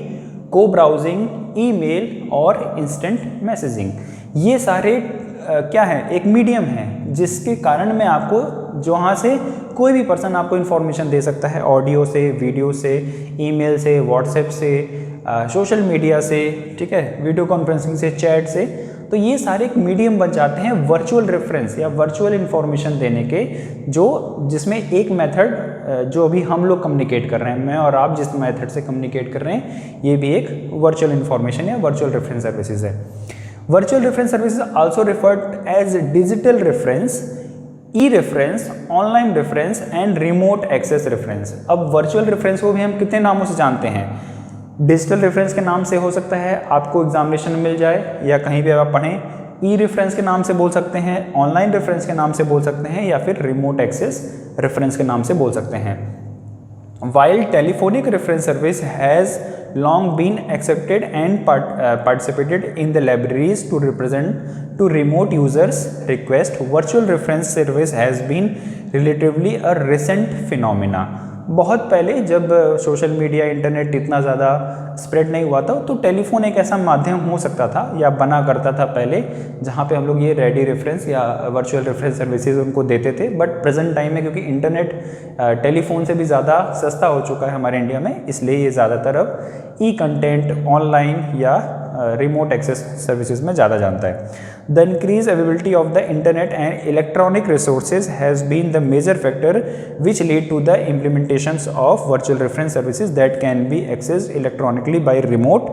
[SPEAKER 1] cobrowsing, email और इंस्टेंट मैसेजिंग। ये सारे क्या है? एक मीडियम है जिसके कारण मैं आपको, जहाँ से कोई भी पर्सन आपको इन्फॉर्मेशन दे सकता है, ऑडियो से, वीडियो से, ईमेल से, व्हाट्सएप से, सोशल मीडिया से, ठीक है, वीडियो कॉन्फ्रेंसिंग से, चैट से। तो ये सारे एक मीडियम बन जाते हैं वर्चुअल रेफरेंस या वर्चुअल इन्फॉर्मेशन देने के, जिसमें एक मेथड जो अभी हम लोग कम्युनिकेट कर रहे हैं, मैं और आप जिस मेथड से कम्युनिकेट कर रहे हैं, ये भी एक वर्चुअल इन्फॉर्मेशन या वर्चुअल रेफरेंस सर्विसेज है। Virtual reference services also referred as digital reference, e reference, online reference and remote access reference. अब वर्चुअल रेफरेंस को भी हम कितने नामों से जानते हैं? डिजिटल रेफरेंस के नाम से हो सकता है, आपको एग्जामिनेशन में मिल जाए या कहीं भी आप पढ़ें। ई रेफरेंस के नाम से बोल सकते हैं, ऑनलाइन रेफरेंस के नाम से बोल सकते हैं, या फिर रिमोट एक्सेस रेफरेंस के नाम से बोल सकते हैं। While telephonic reference service has long been accepted and participated in the libraries to represent to remote users request, virtual reference service has been relatively a recent phenomena. बहुत पहले जब social media, internet इतना ज़्यादा spread नहीं हुआ था, तो telephone एक ऐसा माध्यम हो सकता था या बना करता था पहले, जहाँ पे हम लोग ये रेडी रेफरेंस या वर्चुअल रेफरेंस सर्विसेज उनको देते थे। बट प्रेजेंट टाइम में क्योंकि इंटरनेट टेलीफोन से भी ज़्यादा सस्ता हो चुका है हमारे इंडिया में, इसलिए ये ज़्यादातर अब ई कंटेंट, ऑनलाइन या रिमोट एक्सेस सर्विसेज में ज़्यादा जानता है। The increased availability of the internet and electronic resources has been the major factor which lead to the implementations of virtual reference services that can be accessed electronically by remote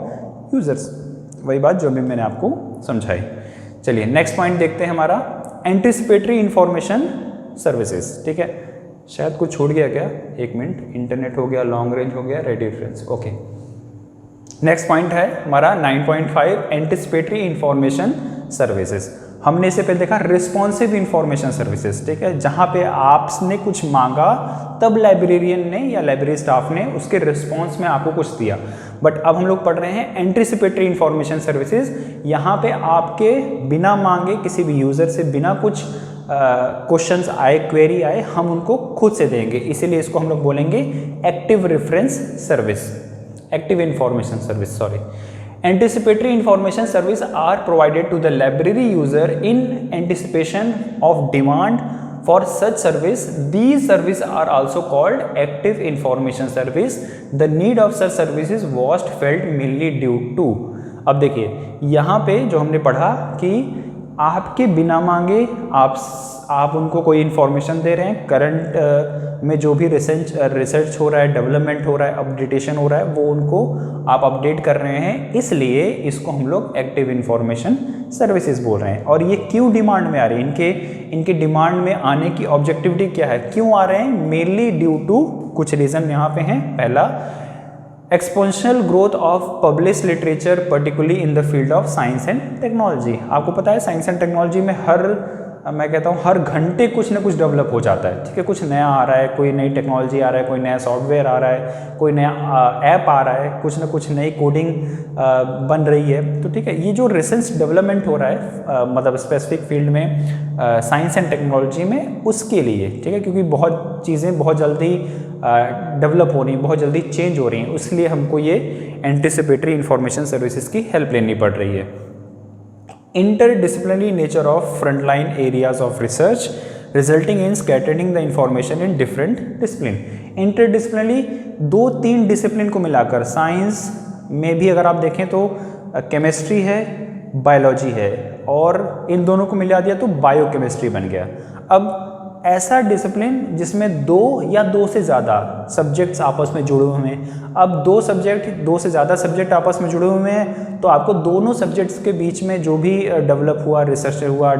[SPEAKER 1] users. वही बात जो भी मैंने आपको समझाई। चलिए next point देखते हैं हमारा, एंटिसिपेटरी इंफॉर्मेशन सर्विसेज। ठीक है, शायद कुछ छूट गया क्या? एक मिनट, इंटरनेट हो गया, लॉन्ग रेंज हो गया, ready reference, okay. Next point है हमारा 9.5, एंटिसिपेटरी इंफॉर्मेशन सर्विसेज। हमने इसे पहले देखा रिस्पॉन्सिव इंफॉर्मेशन सर्विसेज, ठीक है, जहां पे आपने कुछ मांगा तब लाइब्रेरियन ने या लाइब्रेरी स्टाफ ने उसके रिस्पॉन्स में आपको कुछ दिया। बट अब हम लोग पढ़ रहे हैं एंटिसिपेटरी इंफॉर्मेशन सर्विसेज। यहाँ पे आपके बिना मांगे, किसी भी यूजर से बिना कुछ क्वेश्चंस आए, क्वेरी आए, हम उनको खुद से देंगे, इसीलिए इसको हम लोग बोलेंगे active reference service. Active information service, sorry, anticipatory information service are provided to the library user in anticipation of demand for such service. These services are also called active information service. The need of such services was felt mainly due to, अब देखिए यहाँ पे जो हमने पढ़ा कि आपके बिना मांगे आप उनको कोई इन्फॉर्मेशन दे रहे हैं, करंट में जो भी रिसर्च हो रहा है, डेवलपमेंट हो रहा है, अपडेटेशन हो रहा है, वो उनको आप अपडेट कर रहे हैं, इसलिए इसको हम लोग एक्टिव इन्फॉर्मेशन सर्विसेज बोल रहे हैं। और ये क्यों डिमांड में आ रही है, इनके डिमांड में आने की ऑब्जेक्टिविटी क्या है, क्यों आ रहे हैं, मेनली ड्यू टू कुछ रीज़न यहाँ पे हैं। पहला, exponential growth of publish literature particularly in the field of science and technology. आपको पता है साइंस एंड टेक्नोलॉजी में मैं कहता हूँ हर घंटे कुछ ना कुछ डेवलप हो जाता है, ठीक है, कुछ नया आ रहा है, कोई नई टेक्नोलॉजी आ रहा है, कोई नया सॉफ्टवेयर आ रहा है, कोई नया ऐप आ रहा है, कुछ ना कुछ नई कोडिंग बन रही है। तो ठीक है, ये जो रिसर्च डेवलपमेंट हो रहा है मतलब स्पेसिफिक फील्ड में साइंस एंड टेक्नोलॉजी में, उसके लिए, ठीक है, क्योंकि बहुत चीज़ें बहुत जल्दी डेवलप हो रही हैं, बहुत जल्दी चेंज हो रही हैं, उसलिए हमको ये एंटिसिपेटरी इंफॉर्मेशन सर्विसेज की हेल्प लेनी पड़ रही है। Interdisciplinary nature of frontline areas of research resulting in scattering the information in different discipline. Interdisciplinary 2-3 discipline को मिलाकर, साइंस में भी अगर आप देखें तो केमिस्ट्री है, बायोलॉजी है, और इन दोनों को मिला दिया तो बायोकेमिस्ट्री बन गया। अब ऐसा डिसिप्लिन जिसमें 2 या 2 से ज़्यादा सब्जेक्ट्स आपस में जुड़े हुए हैं। अब 2 से ज़्यादा सब्जेक्ट आपस में जुड़े हुए हैं, तो आपको दोनों सब्जेक्ट्स के बीच में जो भी डेवलप हुआ, रिसर्च हुआ,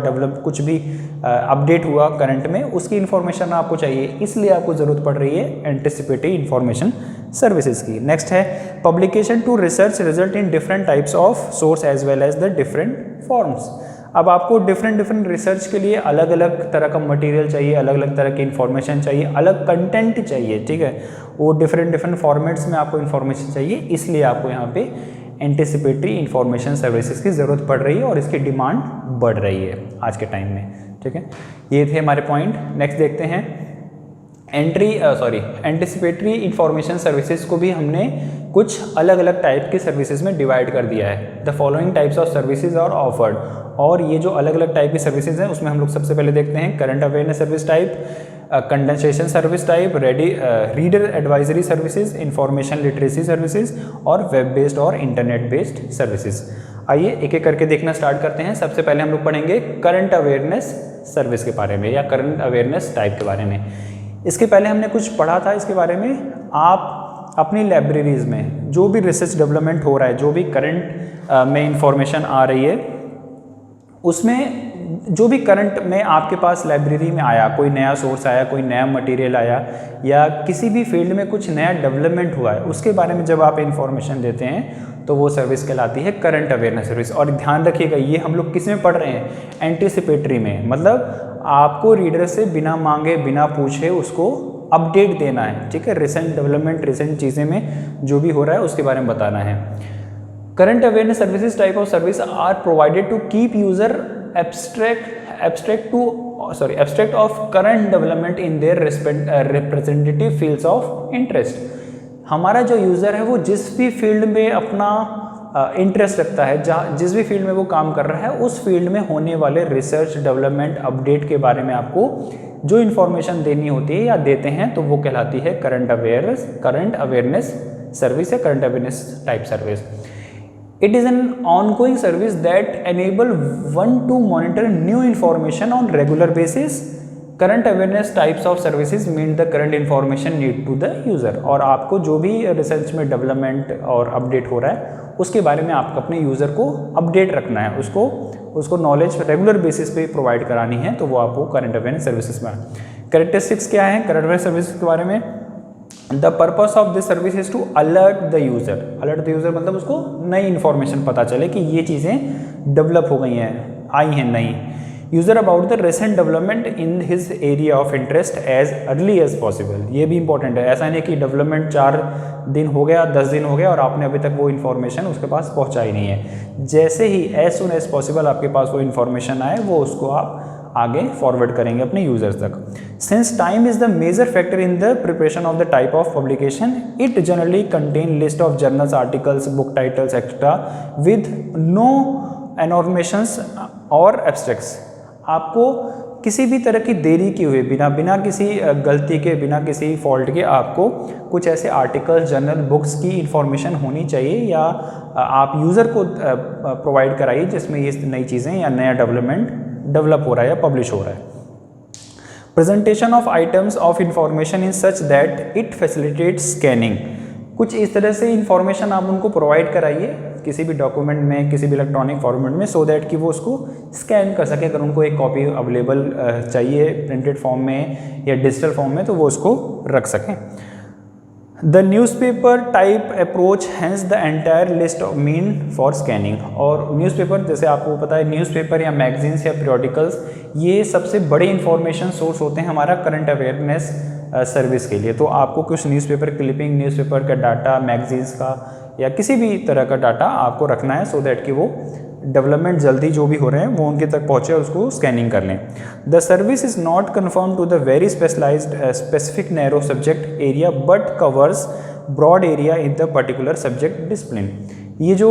[SPEAKER 1] कुछ भी अपडेट हुआ करंट में, उसकी इन्फॉर्मेशन आपको चाहिए, इसलिए आपको ज़रूरत पड़ रही है एंटिसिपेटरी इन्फॉर्मेशन सर्विसेज की। नेक्स्ट है publication to research result in different types of source as well as the different forms. अब आपको डिफरेंट रिसर्च के लिए अलग अलग तरह का मटेरियल चाहिए, अलग अलग तरह की इन्फॉर्मेशन चाहिए, अलग कंटेंट चाहिए, ठीक है, वो डिफरेंट फॉर्मेट्स में आपको इन्फॉर्मेशन चाहिए, इसलिए आपको यहाँ पे एंटिसिपेटरी इन्फॉर्मेशन सर्विसेज की ज़रूरत पड़ रही है और इसकी डिमांड बढ़ रही है आज के टाइम में, ठीक है। ये थे हमारे पॉइंट। नेक्स्ट देखते हैं एंटिसिपेटरी इंफॉर्मेशन सर्विसेज को भी हमने कुछ अलग अलग टाइप के सर्विसेज में डिवाइड कर दिया है। The following types of services are offered, और ये जो अलग अलग टाइप की सर्विसेज हैं उसमें हम लोग सबसे पहले देखते हैं current awareness service type, condensation service type, reader advisory services, information literacy services, और वेब बेस्ड और इंटरनेट बेस्ड सर्विसेज। आइए एक एक करके देखना स्टार्ट करते हैं। सबसे पहले हम लोग पढ़ेंगे करंट अवेयरनेस सर्विस के बारे में या करंट अवेयरनेस टाइप के बारे में। इसके पहले हमने कुछ पढ़ा था इसके बारे में। आप अपनी लाइब्रेरीज़ में जो भी रिसर्च डेवलपमेंट हो रहा है, जो भी करंट में इंफॉर्मेशन आ रही है, उसमें जो भी करंट में आपके पास लाइब्रेरी में आया, कोई नया सोर्स आया, कोई नया मटेरियल आया, या किसी भी फील्ड में कुछ नया डेवलपमेंट हुआ है, उसके बारे में जब आप इंफॉर्मेशन देते हैं तो वो सर्विस कहलाती है करंट अवेयरनेस सर्विस। और ध्यान रखिएगा, ये हम लोग किस में पढ़ रहे हैं, एंटिसिपेटरी में, मतलब आपको रीडर से बिना मांगे बिना पूछे उसको अपडेट देना है, ठीक है, रिसेंट डेवलपमेंट, रिसेंट चीज़ें में जो भी हो रहा है उसके बारे में बताना है। Current awareness services type of service are provided to keep user abstract of current development in their representative fields of interest। हमारा जो यूज़र है वो जिस भी फील्ड में अपना इंटरेस्ट रखता है, जिस भी फील्ड में वो काम कर रहा है, उस फील्ड में होने वाले रिसर्च डेवलपमेंट अपडेट के बारे में आपको जो इन्फॉर्मेशन देनी होती है या देते हैं, तो वो कहलाती है करंट अवेयरनेस सर्विस या current awareness type service. It is an ongoing service that enable one to monitor new information on regular basis। Current awareness types of services mean the current information need to the user। और आपको जो भी research में development और update हो रहा है उसके बारे में आपको अपने यूज़र को अपडेट रखना है, उसको नॉलेज रेगुलर बेसिस पे प्रोवाइड करानी है, तो वो आपको करंट अवेयरनेस सर्विसेज में। कैरेक्टरिस्टिक्स क्या है करंट अवेयरनेस सर्विसेज के बारे में? The purpose of this service is to alert the user. मतलब उसको नई इन्फॉर्मेशन पता चले कि ये चीज़ें डेवलप हो गई हैं, आई हैं नई। User about the recent development in his area of interest as early as possible. ये भी इंपॉर्टेंट है, ऐसा नहीं कि डेवलपमेंट 4 दिन हो गया, 10 दिन हो गया और आपने अभी तक वो इन्फॉर्मेशन उसके पास पहुँचाई नहीं है। जैसे ही एज सुन एज पॉसिबल आपके पास वो इन्फॉर्मेशन आए, वो उसको आप आगे फॉरवर्ड करेंगे अपने यूजर्स तक। Since time is the major factor in the preparation of the type of publication, it generally contain list of journals, articles, book titles etcetera with no annotations और एब्स्ट्रैक्ट्स। आपको किसी भी तरह की देरी किए हुए बिना किसी गलती के, बिना किसी फॉल्ट के आपको कुछ ऐसे आर्टिकल्स, जर्नल, बुक्स की इंफॉर्मेशन होनी चाहिए या आप यूज़र को प्रोवाइड कराइए जिसमें ये नई चीज़ें या नया डेवलप हो रहा है या पब्लिश हो रहा है। Presentation of items of information in such that it facilitate scanning. कुछ इस तरह से इंफॉर्मेशन आप उनको प्रोवाइड कराइए किसी भी डॉक्यूमेंट में, किसी भी इलेक्ट्रॉनिक फॉर्मेट में, सो दैट कि वो उसको स्कैन कर सके। अगर उनको एक कॉपी अवेलेबल चाहिए प्रिंटेड फॉर्म में या डिजिटल फॉर्म में, तो वो उसको रख सकें। The newspaper type approach has the entire list of mean for scanning. और न्यूज़पेपर, जैसे आपको पता है, न्यूज़पेपर या मैगजीन्स या पीरियोडिकल्स, ये सबसे बड़े इंफॉर्मेशन सोर्स होते हैं हमारा करंट अवेयरनेस सर्विस के लिए। तो आपको कुछ न्यूज़पेपर क्लिपिंग, न्यूज़पेपर का डाटा, मैगजीन्स का या किसी भी तरह का डाटा आपको रखना है, सो दैट कि वो डेवलपमेंट जल्दी जो भी हो रहे हैं वो उनके तक पहुँचे और उसको स्कैनिंग कर लें। The service is not confirm to the very specialised specific narrow subject area but covers broad area in the particular subject discipline. ये जो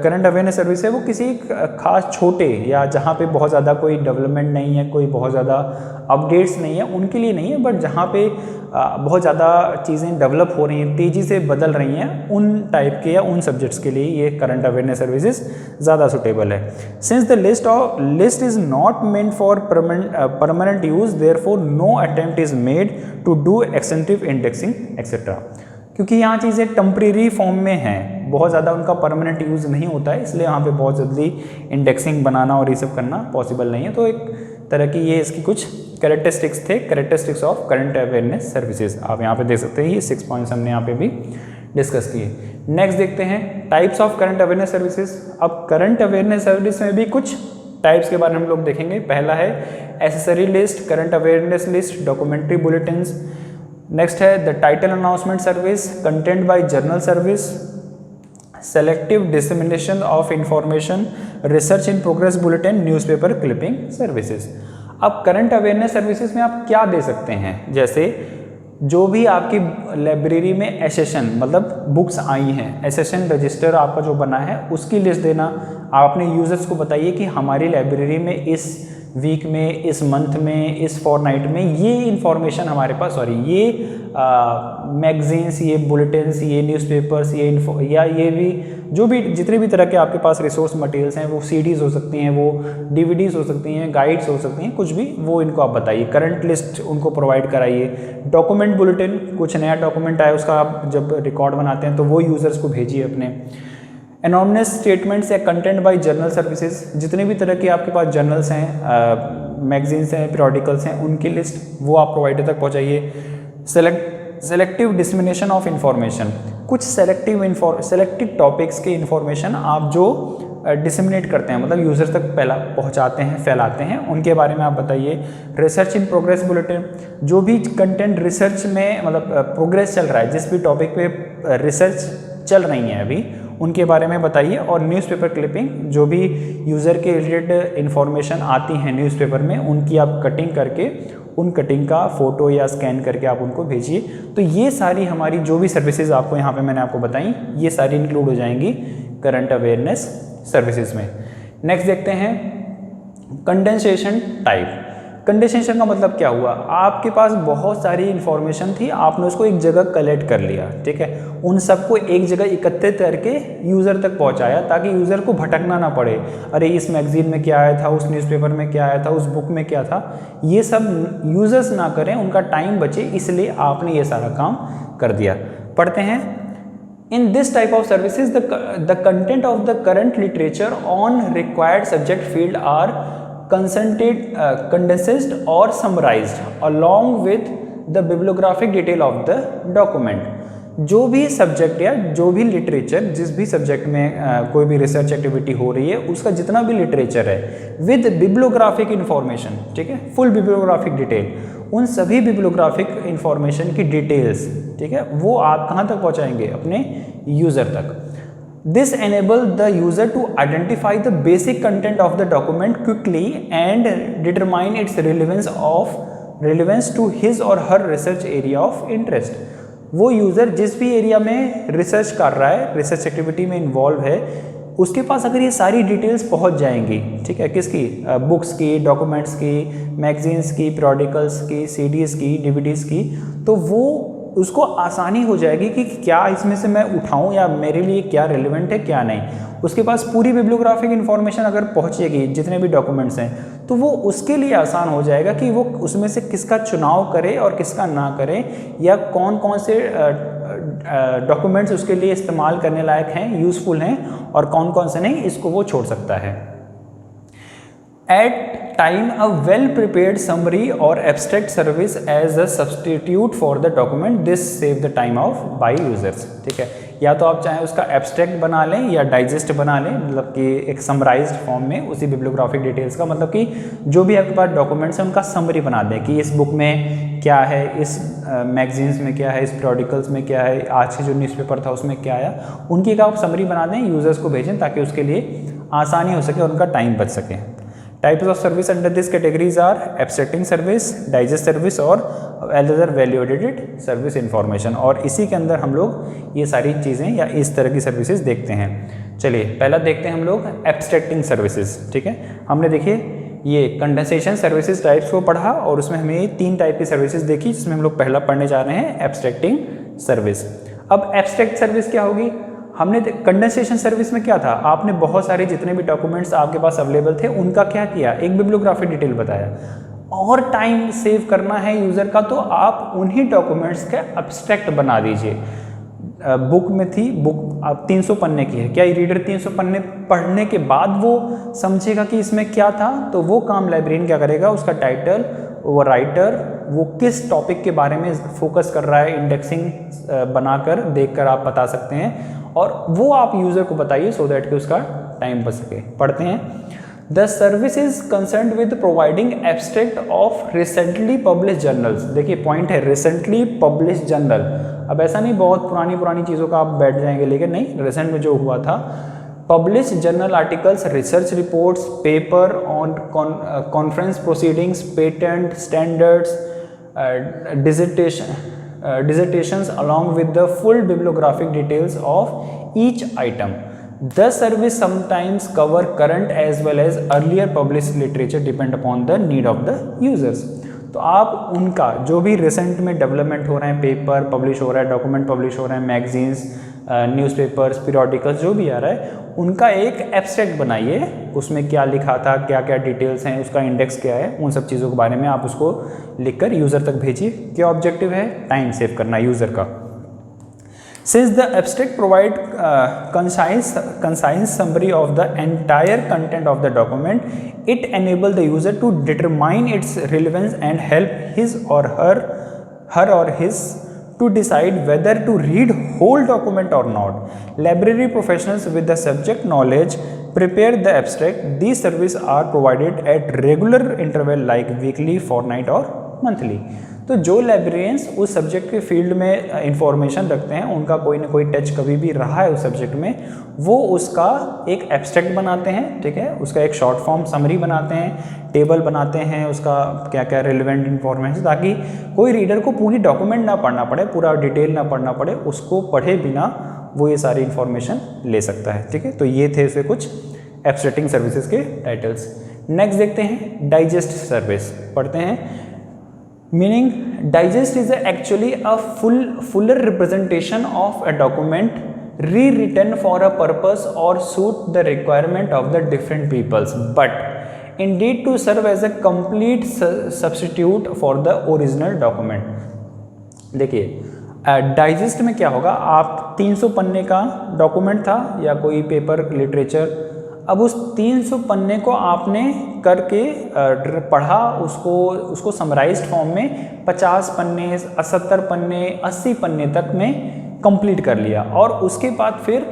[SPEAKER 1] करंट अवेयरनेस सर्विस है वो किसी खास छोटे या जहाँ पे बहुत ज़्यादा कोई डेवलपमेंट नहीं है, कोई बहुत ज़्यादा अपडेट्स नहीं है, उनके लिए नहीं है, बट जहाँ पे बहुत ज़्यादा चीज़ें डेवलप हो रही हैं, तेज़ी से बदल रही हैं, उन टाइप के या उन सब्जेक्ट्स के लिए ये करंट अवेयरनेस सर्विसेज ज़्यादा सुटेबल है। Since the list is not meant for permanent use, therefore no attempt is made to do extensive indexing etcetera. क्योंकि यहाँ चीज़ें टेम्परेरी फॉर्म में हैं, बहुत ज़्यादा उनका परमानेंट यूज़ नहीं होता है, इसलिए यहाँ पे बहुत जल्दी इंडेक्सिंग बनाना और ये सब करना पॉसिबल नहीं है। तो एक तरह की ये इसकी कुछ कैरेक्टरिस्टिक्स थे, characteristics of current awareness services. आप यहाँ पे देख सकते हैं, ये 6 पॉइंट्स हमने यहाँ पे भी डिस्कस किए। नेक्स्ट देखते हैं types of current awareness services. अब करंट अवेयरनेस सर्विस में भी कुछ टाइप्स के बारे में हम लोग देखेंगे। पहला है एसेसरी list, current awareness list, documentary bulletins. Next है the title announcement service, content by journal service, selective dissemination of information, research in progress bulletin, newspaper clipping services. अब करंट अवेयरनेस सर्विसेज में आप क्या दे सकते हैं, जैसे जो भी आपकी लाइब्रेरी में एसेशन मतलब बुक्स आई हैं, एसेशन रजिस्टर आपका जो बना है उसकी लिस्ट देना। आप अपने यूजर्स को बताइए कि हमारी लाइब्रेरी में इस वीक में, इस मंथ में, इस फॉरनाइट में ये इंफॉर्मेशन हमारे पास, ये मैगजीन्स, ये बुलेटिन्स, ये न्यूज़पेपर्स, ये भी जो भी जितने भी तरह के आपके पास रिसोर्स मटेरियल्स हैं, वो सीडीज़ हो सकती हैं, वो डीवीडीज़ हो सकती हैं, गाइड्स हो सकती हैं, कुछ भी, वो इनको आप बताइए। करंट लिस्ट उनको प्रोवाइड कराइए। डॉक्यूमेंट बुलेटिन, कुछ नया डॉक्यूमेंट आया उसका आप जब रिकॉर्ड बनाते हैं तो वो यूज़र्स को भेजिए अपने। एनॉर्मस स्टेटमेंट्स या कंटेंट बाय जर्नल सर्विसेज, जितने भी तरह के आपके पास जर्नल्स हैं, मैगजीन्स हैं, पीरियोडिकल्स हैं, उनकी लिस्ट वो आप प्रोवाइडर तक पहुंचाइए। सेलेक्टिव डिसमिनेशन ऑफ इंफॉर्मेशन, कुछ सेलेक्टेड टॉपिक्स के इंफॉर्मेशन आप जो डिसमिनेट करते हैं, मतलब यूजर तक पहला पहुंचाते हैं, फैलाते हैं, उनके बारे में आप बताइए। रिसर्च इन प्रोग्रेस बुलेटिन, जो भी कंटेंट रिसर्च में मतलब प्रोग्रेस चल रहा है, जिस भी टॉपिक पे रिसर्च चल रही है अभी, उनके बारे में बताइए। और न्यूज़पेपर क्लिपिंग, जो भी यूज़र के रिलेटेड इन्फॉर्मेशन आती हैं न्यूज़पेपर में, उनकी आप कटिंग करके उन कटिंग का फ़ोटो या स्कैन करके आप उनको भेजिए। तो ये सारी हमारी जो भी सर्विसेज आपको यहाँ पे मैंने आपको बताई, ये सारी इंक्लूड हो जाएंगी करंट अवेयरनेस सर्विसेज में। नेक्स्ट देखते हैं कंडेंसेशन टाइप। कंडेंसेशन का मतलब क्या हुआ, आपके पास बहुत सारी इन्फॉर्मेशन थी, आपने उसको एक जगह कलेक्ट कर लिया, ठीक है, उन सबको एक जगह एकत्रित करके यूज़र तक पहुंचाया ताकि यूज़र को भटकना ना पड़े। अरे इस मैगजीन में क्या आया था, उस न्यूज़पेपर में क्या आया था, उस बुक में क्या था, ये सब यूज़र्स ना करें, उनका टाइम बचे, इसलिए आपने ये सारा काम कर दिया। पढ़ते हैं। In this type of services, the content of the current literature on required subject field are condensed or summarized along with the bibliographic detail of the document. जो भी सब्जेक्ट या जो भी लिटरेचर, जिस भी सब्जेक्ट में कोई भी रिसर्च एक्टिविटी हो रही है, उसका जितना भी लिटरेचर है विद बिब्लियोग्राफिक इंफॉर्मेशन, ठीक है, फुल बिब्लियोग्राफिक डिटेल, उन सभी बिब्लियोग्राफिक इंफॉर्मेशन की डिटेल्स, ठीक है, वो आप कहाँ तक पहुँचाएंगे, अपने यूज़र तक। This enables the user to identify the basic content of the document quickly and determine its relevance to his or her research area of interest. वो यूज़र जिस भी एरिया में रिसर्च कर रहा है, रिसर्च एक्टिविटी में involve है, उसके पास अगर ये सारी डिटेल्स पहुंच जाएंगी, ठीक है, किसकी, बुक्स की, डॉक्यूमेंट्स की, मैगजीन्स की, पीरियोडिकल्स की, सीडीज़ की, डीवीडीज़ की, तो वो उसको आसानी हो जाएगी कि क्या इसमें से मैं उठाऊं या मेरे लिए क्या रिलेवेंट है क्या नहीं। उसके पास पूरी बिब्लियोग्राफिक इन्फॉर्मेशन अगर पहुंचेगी, जितने भी डॉक्यूमेंट्स हैं, तो वो उसके लिए आसान हो जाएगा कि वो उसमें से किसका चुनाव करे और किसका ना करे, या कौन कौन से डॉक्यूमेंट्स उसके लिए इस्तेमाल करने लायक हैं, यूज़फुल हैं, और कौन कौन से नहीं, इसको वो छोड़ सकता है। At time, a well-prepared summary or abstract service as a substitute for the document. This save the time of by users. ठीक है, या तो आप चाहें उसका एब्स्ट्रैक्ट बना लें या डाइजेस्ट बना लें, मतलब कि एक समराइज्ड फॉर्म में उसी बिब्लियोग्राफिक डिटेल्स का, मतलब कि जो भी आपके पास डॉक्यूमेंट्स हैं उनका समरी बना दें कि इस बुक में क्या है, इस मैगजीन्स में क्या है, इस पीरियोडिकल्स में क्या है, आज के जो न्यूज़पेपर था उसमें क्या आया, उनकी एक आप समरी बना दें, यूज़र्स को भेजें ताकि उसके लिए आसानी हो सके और उनका टाइम बच सके। Types of service under this categories are abstracting service, digest service और other value added service information। और इसी के अंदर हम लोग ये सारी चीज़ें या इस तरह की सर्विसेज देखते हैं। चलिए पहला देखते हैं हम लोग abstracting services। ठीक है, हमने देखिए ये कंडेंसेशन सर्विसेज टाइप्स को पढ़ा और उसमें हमें 3 टाइप की सर्विसेज देखी, जिसमें हम लोग पहला पढ़ने जा रहे हैं abstracting सर्विस। अब abstract सर्विस क्या होगी? हमने कंडेंसेशन सर्विस में क्या था, आपने बहुत सारे जितने भी डॉक्यूमेंट्स आपके पास अवेलेबल थे उनका क्या किया, एक बिब्लियोग्राफिक डिटेल बताया, और टाइम सेव करना है यूज़र का, तो आप उन्हीं डॉक्यूमेंट्स का एब्स्ट्रैक्ट बना दीजिए। बुक में थी, बुक आप 300 पन्ने की है, क्या ये रीडर 300 पन्ने पढ़ने के बाद वो समझेगा कि इसमें क्या था? तो वो काम लाइब्रेरियन क्या करेगा, उसका टाइटल, वो राइटर, वो किस टॉपिक के बारे में फोकस कर रहा है, इंडेक्सिंग बनाकर देखकर आप बता सकते हैं, और वो आप यूज़र को बताइए सो दैट कि उसका टाइम बच सके। पढ़ते हैं, the service is concerned with providing abstract of recently publish journals. देखिए पॉइंट है रिसेंटली पब्लिश जर्नल, अब ऐसा नहीं बहुत पुरानी चीज़ों का आप बैठ जाएंगे, लेकिन नहीं, रिसेंट में जो हुआ था, publish journal articles, research reports, paper on conference proceedings, patent, standards, dissertations along with the full bibliographic details of each item. The service sometimes cover current as well as earlier published literature depend upon the need of the users. तो आप उनका जो भी recent में development हो रहे हैं, paper publish हो रहा है, डॉक्यूमेंट पब्लिश हो रहे हैं, मैगजीन्स, न्यूज़पेपर्स, पीरियोडिकल्स, जो भी आ रहा है, उनका एक एब्स्ट्रैक्ट बनाइए, उसमें क्या लिखा था, क्या क्या डिटेल्स हैं, उसका इंडेक्स क्या है, उन सब चीज़ों के बारे में आप उसको लिखकर यूज़र तक भेजिए। क्या ऑब्जेक्टिव है? टाइम सेव करना यूज़र का। Since the abstract provide concise summary of the entire content of the document, it enable the user to determine its relevance and help his or her or his to decide whether to read whole document or not. Library professionals with the subject knowledge prepare the abstract. These services are provided at regular interval like weekly, fortnight or monthly. तो जो librarians उस subject के field में information रखते हैं, उनका कोई ना कोई टच कभी भी रहा है उस सब्जेक्ट में, वो उसका एक एब्स्ट्रैक्ट बनाते हैं, ठीक है, उसका एक शॉर्ट फॉर्म समरी बनाते हैं, टेबल बनाते हैं, उसका क्या क्या रिलेवेंट इन्फॉर्मेशन, ताकि कोई रीडर को पूरी डॉक्यूमेंट ना पढ़ना पड़े, पूरा डिटेल ना पढ़ना पड़े, उसको पढ़े बिना वो ये सारी इन्फॉर्मेशन ले सकता है। ठीक है, तो ये थे उसके कुछ एब्स्ट्रैक्टिंग सर्विसेज के टाइटल्स। नेक्स्ट देखते हैं डाइजेस्ट सर्विस, पढ़ते हैं। Meaning digest is actually a fuller representation of a document rewritten for a purpose or suit the requirement of the different peoples, but indeed to serve as a complete substitute for the original document। देखिए digest में क्या होगा, आप 300 पन्ने का document था या कोई पेपर लिटरेचर, अब उस 300 पन्ने को आपने करके पढ़ा, उसको समराइज्ड फॉर्म में 50 पन्ने, 70 पन्ने, 80 पन्ने तक में कंप्लीट कर लिया, और उसके बाद फिर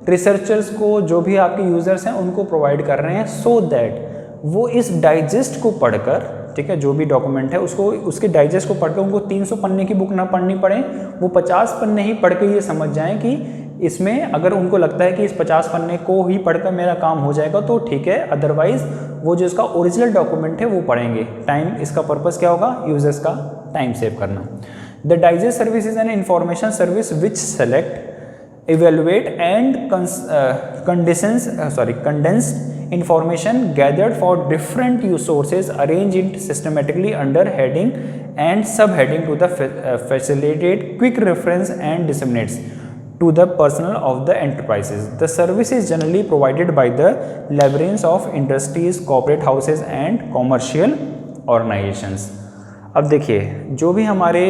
[SPEAKER 1] रिसर्चर्स को, जो भी आपके यूज़र्स हैं, उनको प्रोवाइड कर रहे हैं, सो दैट वो इस डाइजेस्ट को पढ़कर, ठीक है, जो भी डॉक्यूमेंट है उसको, उसके डाइजेस्ट को पढ़कर उनको 300 पन्ने की बुक ना पढ़नी पड़े, वो 50 पन्ने ही पढ़ के ये समझ जाएं कि इसमें अगर उनको लगता है कि इस 50 पन्ने को ही पढ़कर मेरा काम हो जाएगा तो ठीक है, अदरवाइज वो जो इसका ओरिजिनल डॉक्यूमेंट है वो पढ़ेंगे। टाइम, इसका पर्पस क्या होगा, यूजर्स का टाइम सेव करना। The digest service is an information service which select, evaluate and condense information gathered for different use sources, arrange it systematically under heading and subheading to the facilitate quick reference and disseminates to the personnel of the enterprises. The service is generally provided by the labyrinths of industries, corporate houses and commercial organizations. अब देखिए, जो भी हमारे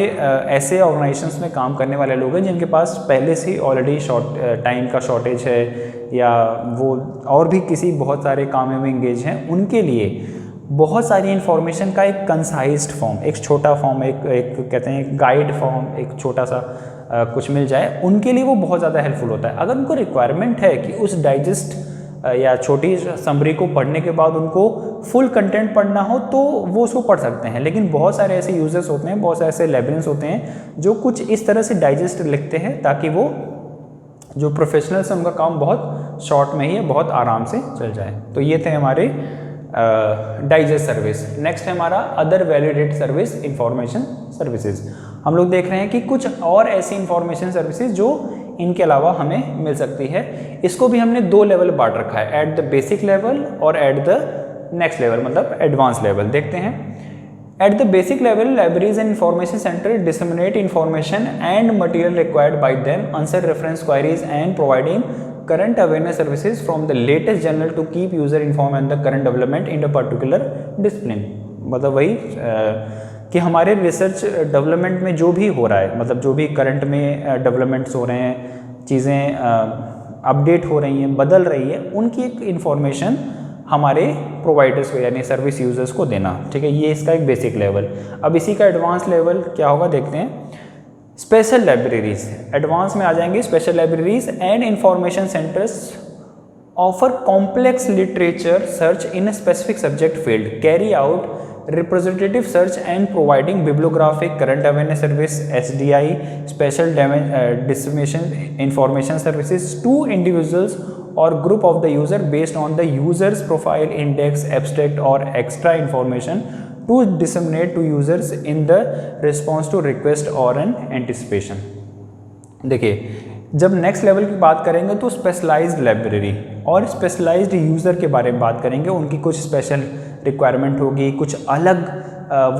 [SPEAKER 1] ऐसे organisations में काम करने वाले लोग हैं जिनके पास पहले से ऑलरेडी टाइम का शॉर्टेज है या वो और भी किसी बहुत सारे कामों में इंगेज हैं, उनके लिए बहुत सारी इन्फॉर्मेशन का एक कंसाइज्ड फॉर्म, एक छोटा फॉर्म, एक कहते हैं गाइड फॉर्म, एक छोटा सा कुछ मिल जाए, उनके लिए वो बहुत ज़्यादा हेल्पफुल होता है। अगर उनको रिक्वायरमेंट है कि उस डाइजेस्ट या छोटी समरी को पढ़ने के बाद उनको फुल कंटेंट पढ़ना हो तो वो उसको पढ़ सकते हैं, लेकिन बहुत सारे ऐसे यूजर्स होते हैं, बहुत सारे ऐसे लाइब्रेरियंस होते हैं जो कुछ इस तरह से डाइजेस्ट लिखते हैं ताकि वो जो प्रोफेशनल्स हैं उनका काम बहुत शॉर्ट में ही बहुत आराम से चल जाए। तो ये थे हमारे डाइजेस्ट सर्विस। नेक्स्ट है हमारा other validated service, information services. हम लोग देख रहे हैं कि कुछ और ऐसी इंफॉर्मेशन सर्विसेज जो इनके अलावा हमें मिल सकती है। इसको भी हमने दो लेवल बांट रखा है, एट द बेसिक लेवल और एट द नेक्स्ट लेवल, मतलब एडवांस लेवल। देखते हैं, at the basic level libraries and information centre disseminate information and material required by them, answer reference queries and providing current awareness services from the latest journal to keep user informed on the current development in a particular discipline। मतलब वही कि हमारे research development में जो भी हो रहा है, मतलब जो भी करंट में डेवलपमेंट्स हो रहे हैं, चीज़ें अपडेट हो रही हैं, बदल रही है, उनकी एक इन्फॉर्मेशन हमारे प्रोवाइडर्स को यानी सर्विस यूजर्स को देना। ठीक है, ये इसका एक बेसिक लेवल। अब इसी का एडवांस लेवल क्या होगा देखते हैं। स्पेशल लाइब्रेरीज, एडवांस में आ जाएंगे। Special libraries and information centres offer complex literature search in a specific subject field, carry out representative search and providing bibliographic current awareness service SDI special dissemination information services to individuals or group of the user based on the user's profile, index, abstract or extra information to disseminate to users in the response to request or an anticipation। देखिए, जब next level की बात करेंगे तो specialised library और specialised user के बारे में बात करेंगे। उनकी कुछ स्पेशल रिक्वायरमेंट होगी, कुछ अलग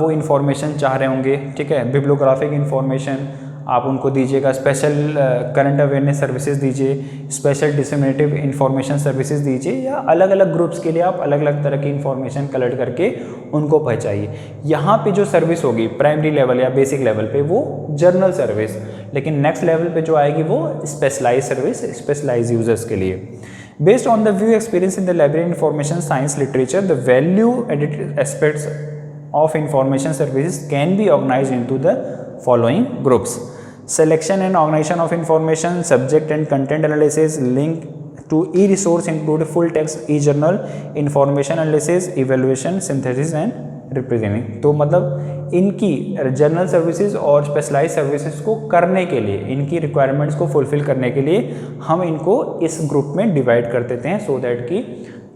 [SPEAKER 1] वो इन्फॉर्मेशन चाह रहे होंगे। ठीक है, बिब्लियोग्राफिक इन्फॉर्मेशन आप उनको दीजिएगा, स्पेशल करंट अवेयरनेस सर्विसेज दीजिए, स्पेशल डिसेमिनेटिव इन्फॉर्मेशन सर्विसेज दीजिए, या अलग अलग ग्रुप्स के लिए आप अलग अलग तरह की इन्फॉर्मेशन कलेक्ट करके उनको पहुँचाइए। यहाँ पे जो सर्विस होगी प्राइमरी लेवल या बेसिक लेवल पे वो जर्नल सर्विस, लेकिन नेक्स्ट लेवल पे जो आएगी वो स्पेशलाइज सर्विस, स्पेशलाइज यूजर्स के लिए। Based on the view experience in the library information science literature, the value edited aspects of information services can be organized into the following groups: selection and organization of information, subject and content analysis, link to e-resource include full text e-journal, information analysis, evaluation, synthesis and representing। तो मतलब इनकी journal services और specialise services को करने के लिए, इनकी requirements को फुलफिल करने के लिए हम इनको इस ग्रुप में डिवाइड कर देते हैं, सो दैट कि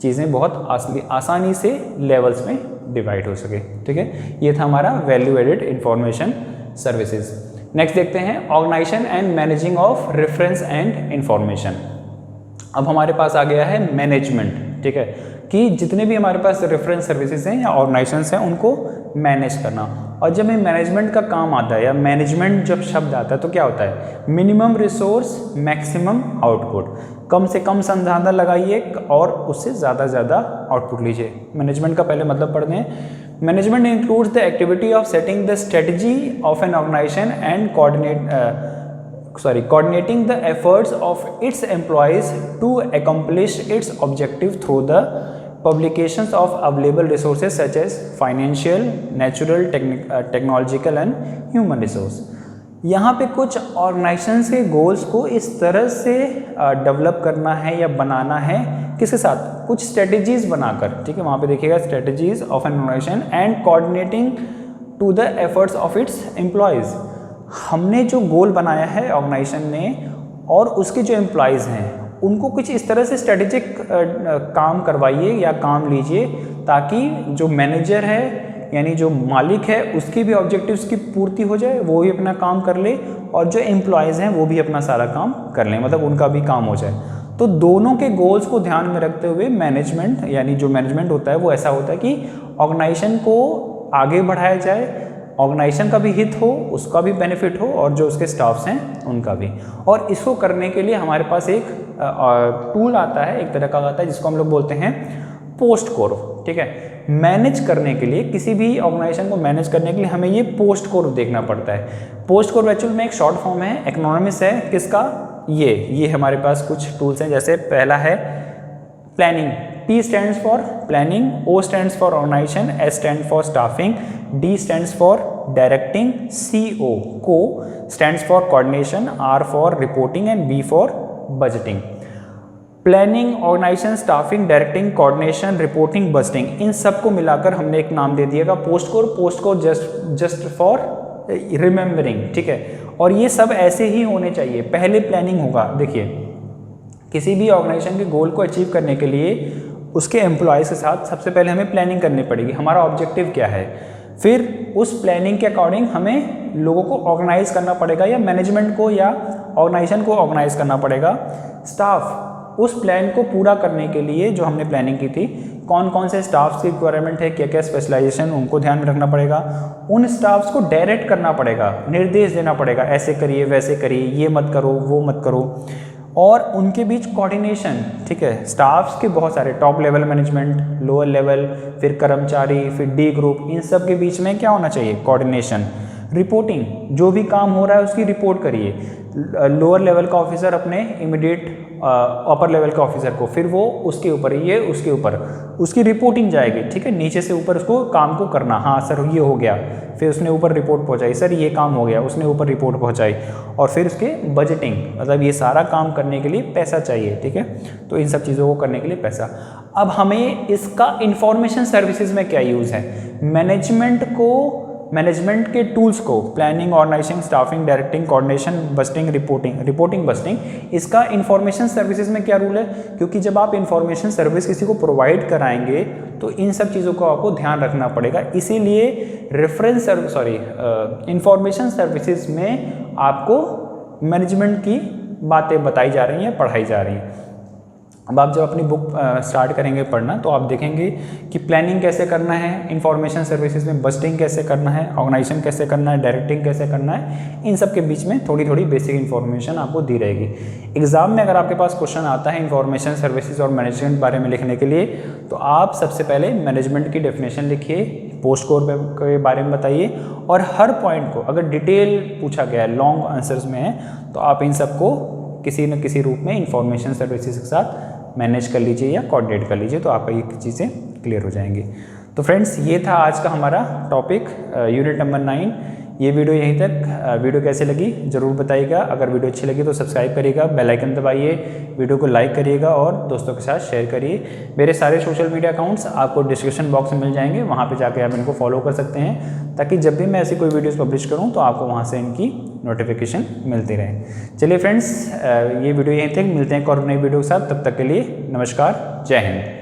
[SPEAKER 1] चीज़ें बहुत आसानी से लेवल्स में डिवाइड हो सके। ठीक है, ये था हमारा value added information services. Next देखते हैं organisation and managing of reference and information. अब हमारे पास आ गया है मैनेजमेंट। ठीक है, कि जितने भी हमारे पास रेफरेंस सर्विसेज हैं या ऑर्गेनाइजेशंस हैं उनको मैनेज करना। और जब ये मैनेजमेंट का काम आता है या मैनेजमेंट जब शब्द आता है तो क्या होता है, मिनिमम रिसोर्स मैक्सिमम आउटपुट, कम से कम संसाधन लगाइए और उससे ज़्यादा से ज़्यादा आउटपुट लीजिए। मैनेजमेंट का पहले मतलब पढ़ते हैं। Management includes the activity of setting the strategy of an organisation and coordinating the efforts of its employees to accomplish its objective through the publications of available resources such as financial, natural, technological and human resource। यहाँ पे कुछ organisations के goals को इस तरह से develop करना है या बनाना है, किसके साथ, कुछ स्ट्रेटजीज बनाकर। ठीक है, वहाँ पे देखिएगा strategies of an organisation and coordinating to the efforts of its employees. हमने जो गोल बनाया है ऑर्गेनाइजेशन ने, और उसके जो एम्प्लॉयज़ हैं उनको कुछ इस तरह से स्ट्रेटेजिक काम करवाइए या काम लीजिए ताकि जो मैनेजर है यानी जो मालिक है उसकी भी ऑब्जेक्टिव्स की पूर्ति हो जाए, वो भी अपना काम कर ले और जो एम्प्लॉयज़ हैं वो भी अपना सारा काम कर लें, मतलब उनका भी काम हो जाए। तो दोनों के गोल्स को ध्यान में रखते हुए मैनेजमेंट यानी जो मैनेजमेंट होता है वो ऐसा होता है कि ऑर्गेनाइजेशन को आगे बढ़ाया जाए, ऑर्गेनाइजेशन का भी हित हो, उसका भी बेनिफिट हो और जो उसके स्टाफ्स हैं उनका भी। और इसको करने के लिए हमारे पास एक टूल आता है, एक तरह का आता है जिसको हम लोग बोलते हैं पोस्ट कोर। ठीक है, मैनेज करने के लिए, किसी भी ऑर्गेनाइजेशन को मैनेज करने के लिए हमें ये पोस्ट कोर देखना पड़ता है। पोस्ट कोर एक्चुअल में एक शॉर्ट फॉर्म है, एक्रोनिमस है किसका, ये हमारे पास कुछ टूल्स हैं। जैसे पहला है planning, P stands for planning, O stands for organization, S stands for staffing, D stands for directing, Co stands for coordination, R for reporting and B for budgeting। Planning, organisation, staffing, directing, coordination, reporting, budgeting, इन सब को मिलाकर हमने एक नाम दे दिया post core. Post core just for remembering. ठीक है, और ये सब ऐसे ही होने चाहिए। पहले प्लानिंग होगा। देखिए, किसी भी ऑर्गेनाइजेशन के गोल को अचीव करने के लिए उसके एम्प्लॉयज़ के साथ सबसे पहले हमें प्लानिंग करनी पड़ेगी, हमारा ऑब्जेक्टिव क्या है। फिर उस प्लानिंग के अकॉर्डिंग हमें लोगों को ऑर्गेनाइज करना पड़ेगा या मैनेजमेंट को या ऑर्गेनाइजेशन को ऑर्गेनाइज करना पड़ेगा। स्टाफ, उस प्लान को पूरा करने के लिए जो हमने प्लानिंग की थी, कौन कौन से स्टाफ्स की रिक्वायरमेंट है, क्या क्या स्पेशलाइजेशन, उनको ध्यान में रखना पड़ेगा। उन स्टाफ्स को डायरेक्ट करना पड़ेगा, निर्देश देना पड़ेगा, ऐसे करिए वैसे करिए, ये मत करो वो मत करो। और उनके बीच कोऑर्डिनेशन। ठीक है, स्टाफ्स के बहुत सारे, top level management, lower level, फिर कर्मचारी, फिर डी ग्रुप, इन सब के बीच में क्या होना चाहिए, कोऑर्डिनेशन। रिपोर्टिंग, जो भी काम हो रहा है उसकी रिपोर्ट करिए। लोअर लेवल का ऑफिसर अपने इमीडिएट अपर लेवल के ऑफिसर को, फिर वो उसके ऊपर, ये उसके ऊपर उसकी रिपोर्टिंग जाएगी। ठीक है, नीचे से ऊपर उसको काम को करना, हाँ सर ये हो गया, फिर उसने ऊपर रिपोर्ट पहुंचाई, सर ये काम हो गया, उसने ऊपर रिपोर्ट पहुंचाई। और फिर उसके बजटिंग, मतलब ये सारा काम करने के लिए पैसा चाहिए। ठीक है, तो इन सब चीज़ों को करने के लिए पैसा। अब हमें इसका इंफॉर्मेशन सर्विसेज में क्या यूज़ है, मैनेजमेंट के टूल्स को, planning, organising, staffing, directing, coordination, budgeting, reporting, budgeting, इसका इंफॉर्मेशन सर्विसेज में क्या रूल है। क्योंकि जब आप इंफॉर्मेशन सर्विस किसी को प्रोवाइड कराएंगे तो इन सब चीज़ों को आपको ध्यान रखना पड़ेगा। इसीलिए इंफॉर्मेशन सर्विसेज में आपको मैनेजमेंट की बातें बताई जा रही हैं, पढ़ाई जा रही हैं। अब आप जब अपनी बुक स्टार्ट करेंगे पढ़ना तो आप देखेंगे कि प्लानिंग कैसे करना है इंफॉर्मेशन सर्विसेज में, बजटिंग कैसे करना है, ऑर्गेनाइजेशन कैसे करना है, डायरेक्टिंग कैसे करना है, इन सब के बीच में थोड़ी थोड़ी बेसिक इन्फॉर्मेशन आपको दी रहेगी। एग्जाम में अगर आपके पास क्वेश्चन आता है इंफॉर्मेशन सर्विसेज और मैनेजमेंट बारे में लिखने के लिए, तो आप सबसे पहले मैनेजमेंट की डेफिनेशन लिखिए, पोस्ट कोर के बारे में बताइए, और हर पॉइंट को अगर डिटेल पूछा गया है, लॉन्ग आंसर्स में है, तो आप इन सबको किसी न किसी रूप में इंफॉर्मेशन सर्विसेज के साथ मैनेज कर लीजिए या कोऑर्डिनेट कर लीजिए, तो आपका ये चीज़ें क्लियर हो जाएंगी। तो फ्रेंड्स, ये था आज का हमारा टॉपिक, यूनिट नंबर 9। ये वीडियो यहीं तक। वीडियो कैसे लगी ज़रूर बताइएगा। अगर वीडियो अच्छी लगी तो सब्सक्राइब करिएगा, बेल आइकन दबाइए, वीडियो को लाइक करिएगा और दोस्तों के साथ शेयर करिए। मेरे सारे सोशल मीडिया अकाउंट्स आपको डिस्क्रिप्शन बॉक्स में मिल जाएंगे, वहाँ पे जाके आप इनको फॉलो कर सकते हैं, ताकि जब भी मैं ऐसी कोई वीडियोस पब्लिश करूँ तो आपको वहाँ से इनकी नोटिफिकेशन मिलती रहे। चलिए फ्रेंड्स, ये वीडियो यहीं तक, मिलते हैं एक और नई वीडियो के साथ। तब तक के लिए नमस्कार, जय हिंद।